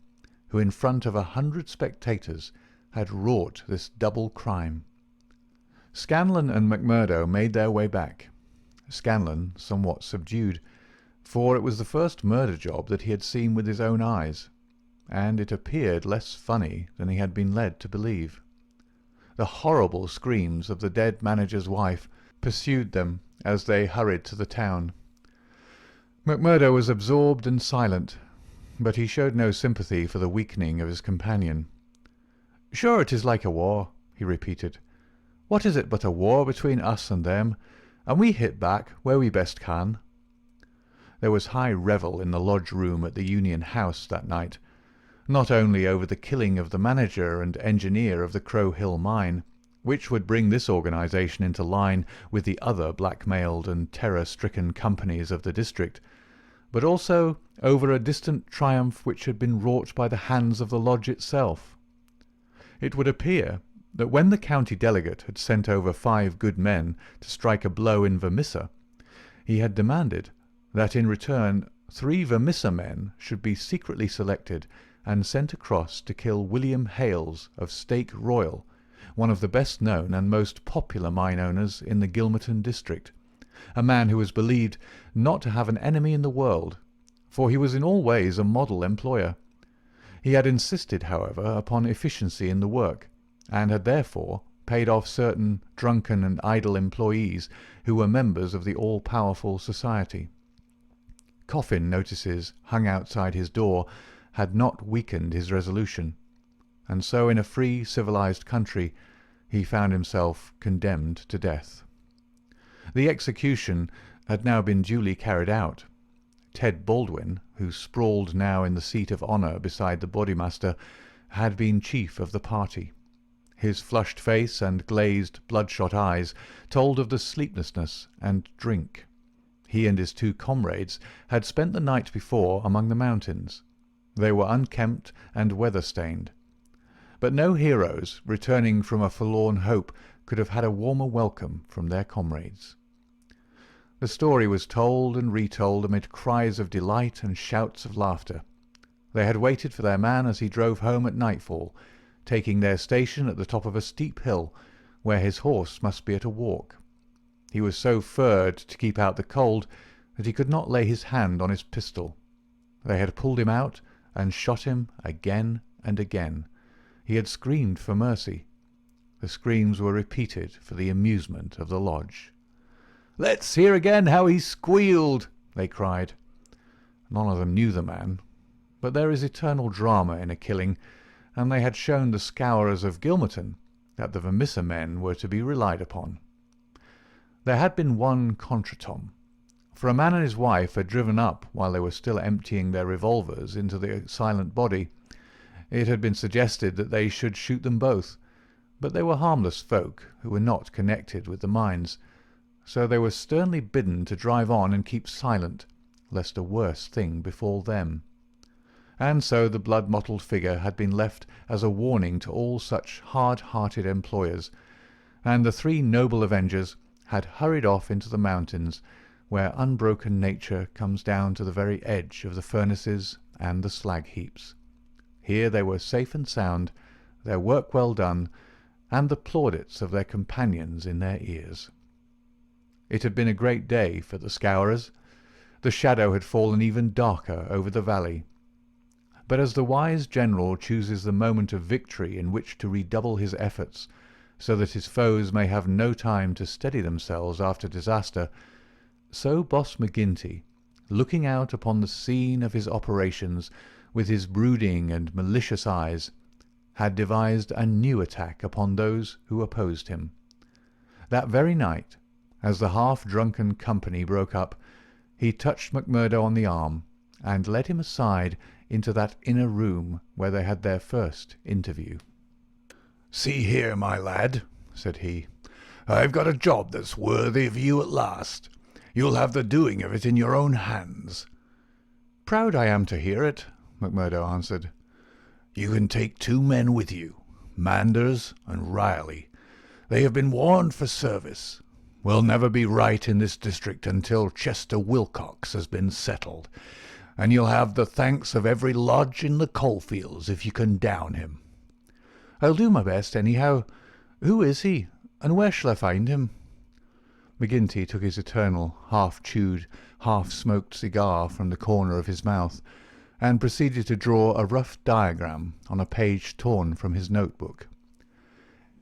who in front of 100 spectators had wrought this double crime. Scanlon and McMurdo made their way back. Scanlon somewhat subdued, for it was the first murder job that he had seen with his own eyes, and it appeared less funny than he had been led to believe. The horrible screams of the dead manager's wife pursued them as they hurried to the town. McMurdo was absorbed and silent, but he showed no sympathy for the weakening of his companion. "Sure it is like a war," he repeated. "What is it but a war between us and them, and we hit back where we best can." There was high revel in the lodge room at the Union House that night, not only over the killing of the manager and engineer of the Crow Hill mine, which would bring this organization into line with the other blackmailed and terror-stricken companies of the district, but also over a distant triumph which had been wrought by the hands of the lodge itself. It would appear that when the county delegate had sent over 5 good men to strike a blow in Vermissa, he had demanded that in return 3 Vermissa men should be secretly selected and sent across to kill William Hales of Stake Royal, one of the best known and most popular mine owners in the Gilmerton district, a man who was believed not to have an enemy in the world, for he was in all ways a model employer. He had insisted, however, upon efficiency in the work, and had therefore paid off certain drunken and idle employees who were members of the all-powerful society. Coffin notices hung outside his door had not weakened his resolution, and so in a free, civilized country he found himself condemned to death. The execution had now been duly carried out. Ted Baldwin, who sprawled now in the seat of honour beside the bodymaster, had been chief of the party. His flushed face and glazed, bloodshot eyes told of the sleeplessness and drink. He and his 2 comrades had spent the night before among the mountains. They were unkempt and weather-stained. But no heroes returning from a forlorn hope could have had a warmer welcome from their comrades. The story was told and retold amid cries of delight and shouts of laughter. They had waited for their man as he drove home at nightfall, taking their station at the top of a steep hill, where his horse must be at a walk. He was so furred to keep out the cold that he could not lay his hand on his pistol. They had pulled him out and shot him again and again. He had screamed for mercy. The screams were repeated for the amusement of the lodge. "Let's hear again how he squealed," they cried. None of them knew the man, but there is eternal drama in a killing, and they had shown the scourers of Gilmerton that the Vermissa men were to be relied upon. There had been one contretemps, for a man and his wife had driven up while they were still emptying their revolvers into the silent body. It had been suggested that they should shoot them both, but they were harmless folk who were not connected with the mines, so they were sternly bidden to drive on and keep silent, lest a worse thing befall them. And so the blood-mottled figure had been left as a warning to all such hard-hearted employers, and the 3 noble avengers had hurried off into the mountains, where unbroken nature comes down to the very edge of the furnaces and the slag heaps. Here they were safe and sound, their work well done, and the plaudits of their companions in their ears. It had been a great day for the Scourers. The shadow had fallen even darker over the valley. But as the wise general chooses the moment of victory in which to redouble his efforts, so that his foes may have no time to steady themselves after disaster, so Boss McGinty, looking out upon the scene of his operations with his brooding and malicious eyes, had devised a new attack upon those who opposed him. That very night, as the half-drunken company broke up, he touched McMurdo on the arm and led him aside into that inner room where they had their first interview. "See here, my lad," said he, "I've got a job that's worthy of you at last. You'll have the doing of it in your own hands." "Proud I am to hear it," McMurdo answered. "You can take 2 men with you, Manders and Riley. They have been warned for service. We'll never be right in this district until Chester Wilcox has been settled, and you'll have the thanks of every lodge in the coalfields if you can down him." "I'll do my best, anyhow. Who is he, and where shall I find him?" McGinty took his eternal, half-chewed, half-smoked cigar from the corner of his mouth, and proceeded to draw a rough diagram on a page torn from his notebook.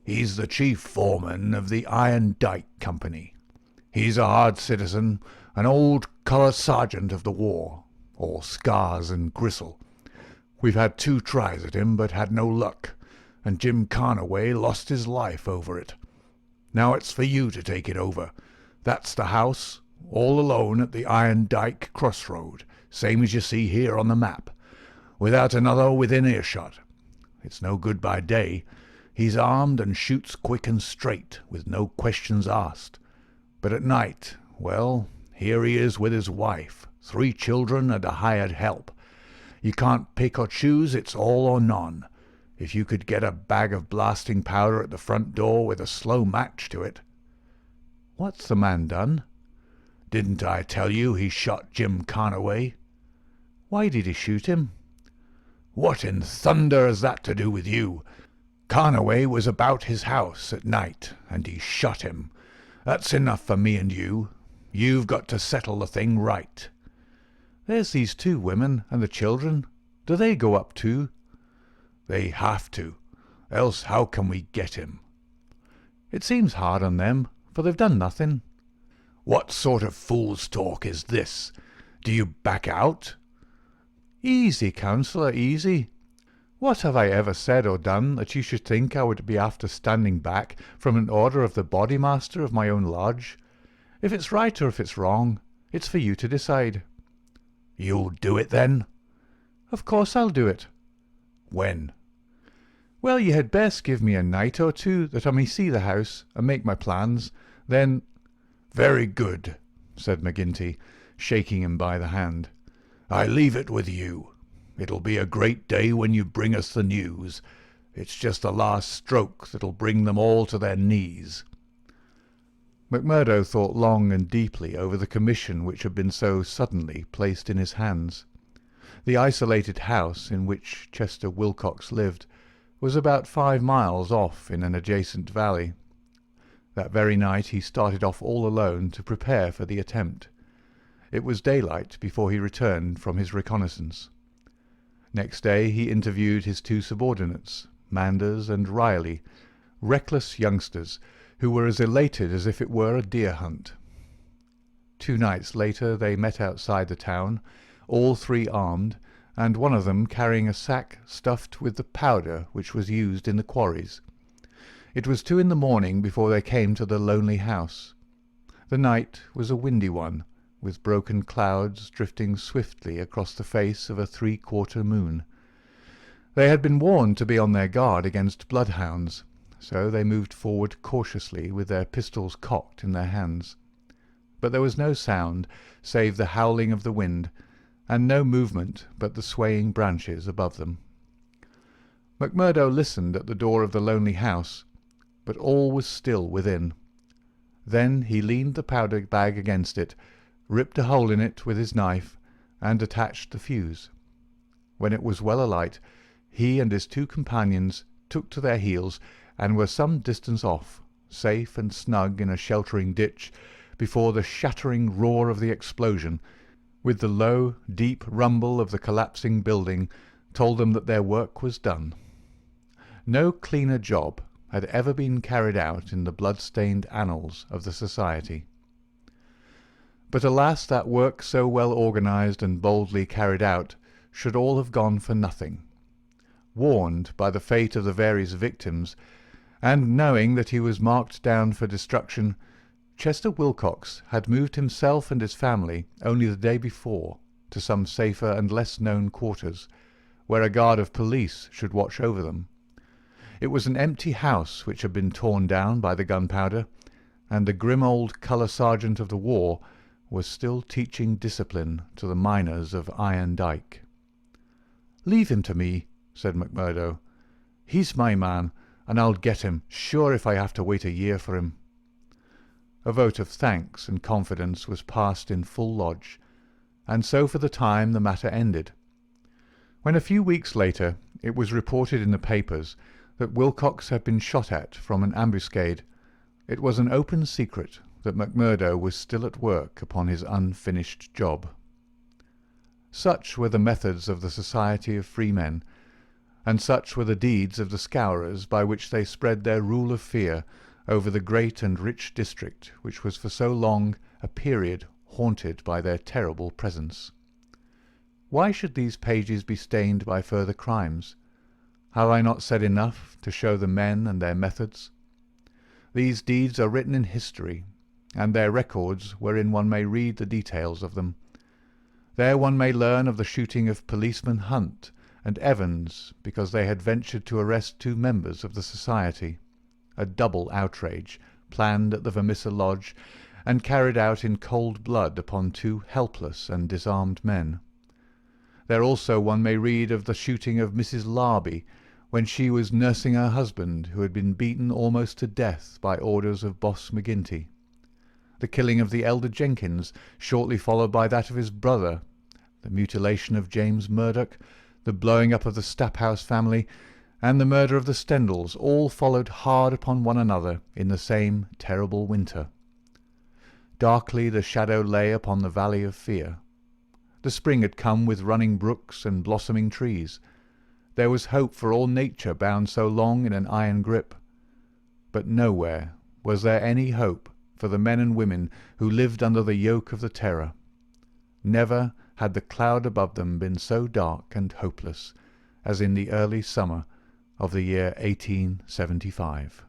"He's the chief foreman of the Iron Dyke Company. He's a hard citizen, an old colour sergeant of the war, all scars and gristle. We've had 2 tries at him, but had no luck, and Jim Carnaway lost his life over it. Now it's for you to take it over. That's the house, all alone at the Iron Dyke crossroad, same as you see here on the map, without another within earshot. It's no good by day. He's armed and shoots quick and straight, with no questions asked. But at night, well, here he is with his wife, 3 children and a hired help. You can't pick or choose, it's all or none. If you could get a bag of blasting powder at the front door with a slow match to it." "What's the man done?" "Didn't I tell you he shot Jim Carnaway?" "Why did he shoot him?" "What in thunder has that to do with you? Carnaway was about his house at night, and he shot him. That's enough for me and you. You've got to settle the thing right." "There's these 2 women and the children. Do they go up too?" "They have to, else how can we get him?" "It seems hard on them, for they've done nothing." "What sort of fool's talk is this? Do you back out?" "Easy, councillor, easy. What have I ever said or done that you should think I would be after standing back from an order of the bodymaster of my own lodge? If it's right or if it's wrong, it's for you to decide." "You'll do it, then?" "Of course I'll do it." "When?" "Well, you had best give me a night or 2 that I may see the house and make my plans. Then—" "Very good," said McGinty, shaking him by the hand. "I leave it with you. It'll be a great day when you bring us the news. It's just the last stroke that'll bring them all to their knees." McMurdo thought long and deeply over the commission which had been so suddenly placed in his hands. The isolated house in which Chester Wilcox lived was about 5 miles off in an adjacent valley. That very night he started off all alone to prepare for the attempt. It was daylight before he returned from his reconnaissance. Next day he interviewed his 2 subordinates, Manders and Riley, reckless youngsters who were as elated as if it were a deer hunt. 2 nights later they met outside the town, all 3 armed, and one of them carrying a sack stuffed with the powder which was used in the quarries. It was 2 in the morning before they came to the lonely house. The night was a windy one, with broken clouds drifting swiftly across the face of a 3/4 moon. They had been warned to be on their guard against bloodhounds, so they moved forward cautiously with their pistols cocked in their hands. But there was no sound save the howling of the wind, and no movement but the swaying branches above them. McMurdo listened at the door of the lonely house, but all was still within. Then he leaned the powder bag against it, ripped a hole in it with his knife, and attached the fuse. When it was well alight, he and his 2 companions took to their heels and were some distance off, safe and snug in a sheltering ditch, before the shattering roar of the explosion, with the low, deep rumble of the collapsing building, told them that their work was done. No cleaner job had ever been carried out in the blood-stained annals of the society. But alas, that work so well organized and boldly carried out should all have gone for nothing. Warned by the fate of the various victims, and knowing that he was marked down for destruction, Chester Wilcox had moved himself and his family only the day before to some safer and less known quarters, where a guard of police should watch over them. It was an empty house which had been torn down by the gunpowder, and the grim old colour sergeant of the war was still teaching discipline to the miners of Iron Dyke. "Leave him to me," said McMurdo. "He's my man, and I'll get him, sure, if I have to wait a year for him." A vote of thanks and confidence was passed in full lodge, and so for the time the matter ended. When a few weeks later it was reported in the papers that Wilcox had been shot at from an ambuscade, it was an open secret that McMurdo was still at work upon his unfinished job. Such were the methods of the Society of Freemen, and such were the deeds of the Scourers by which they spread their rule of fear over the great and rich district which was for so long a period haunted by their terrible presence. Why should these pages be stained by further crimes? Have I not said enough to show the men and their methods? These deeds are written in history, and their records wherein one may read the details of them. There one may learn of the shooting of policemen Hunt and Evans because they had ventured to arrest two members of the society, a double outrage planned at the Vermissa Lodge and carried out in cold blood upon two helpless and disarmed men. There also one may read of the shooting of Mrs. Larby when she was nursing her husband, who had been beaten almost to death by orders of Boss McGinty, the killing of the elder Jenkins, shortly followed by that of his brother, the mutilation of James Murdoch, the blowing up of the Staphouse family, and the murder of the Stendals, all followed hard upon one another in the same terrible winter. Darkly the shadow lay upon the valley of fear. The spring had come with running brooks and blossoming trees. There was hope for all nature bound so long in an iron grip. But nowhere was there any hope for the men and women who lived under the yoke of the terror. Never had the cloud above them been so dark and hopeless as in the early summer of the year 1875.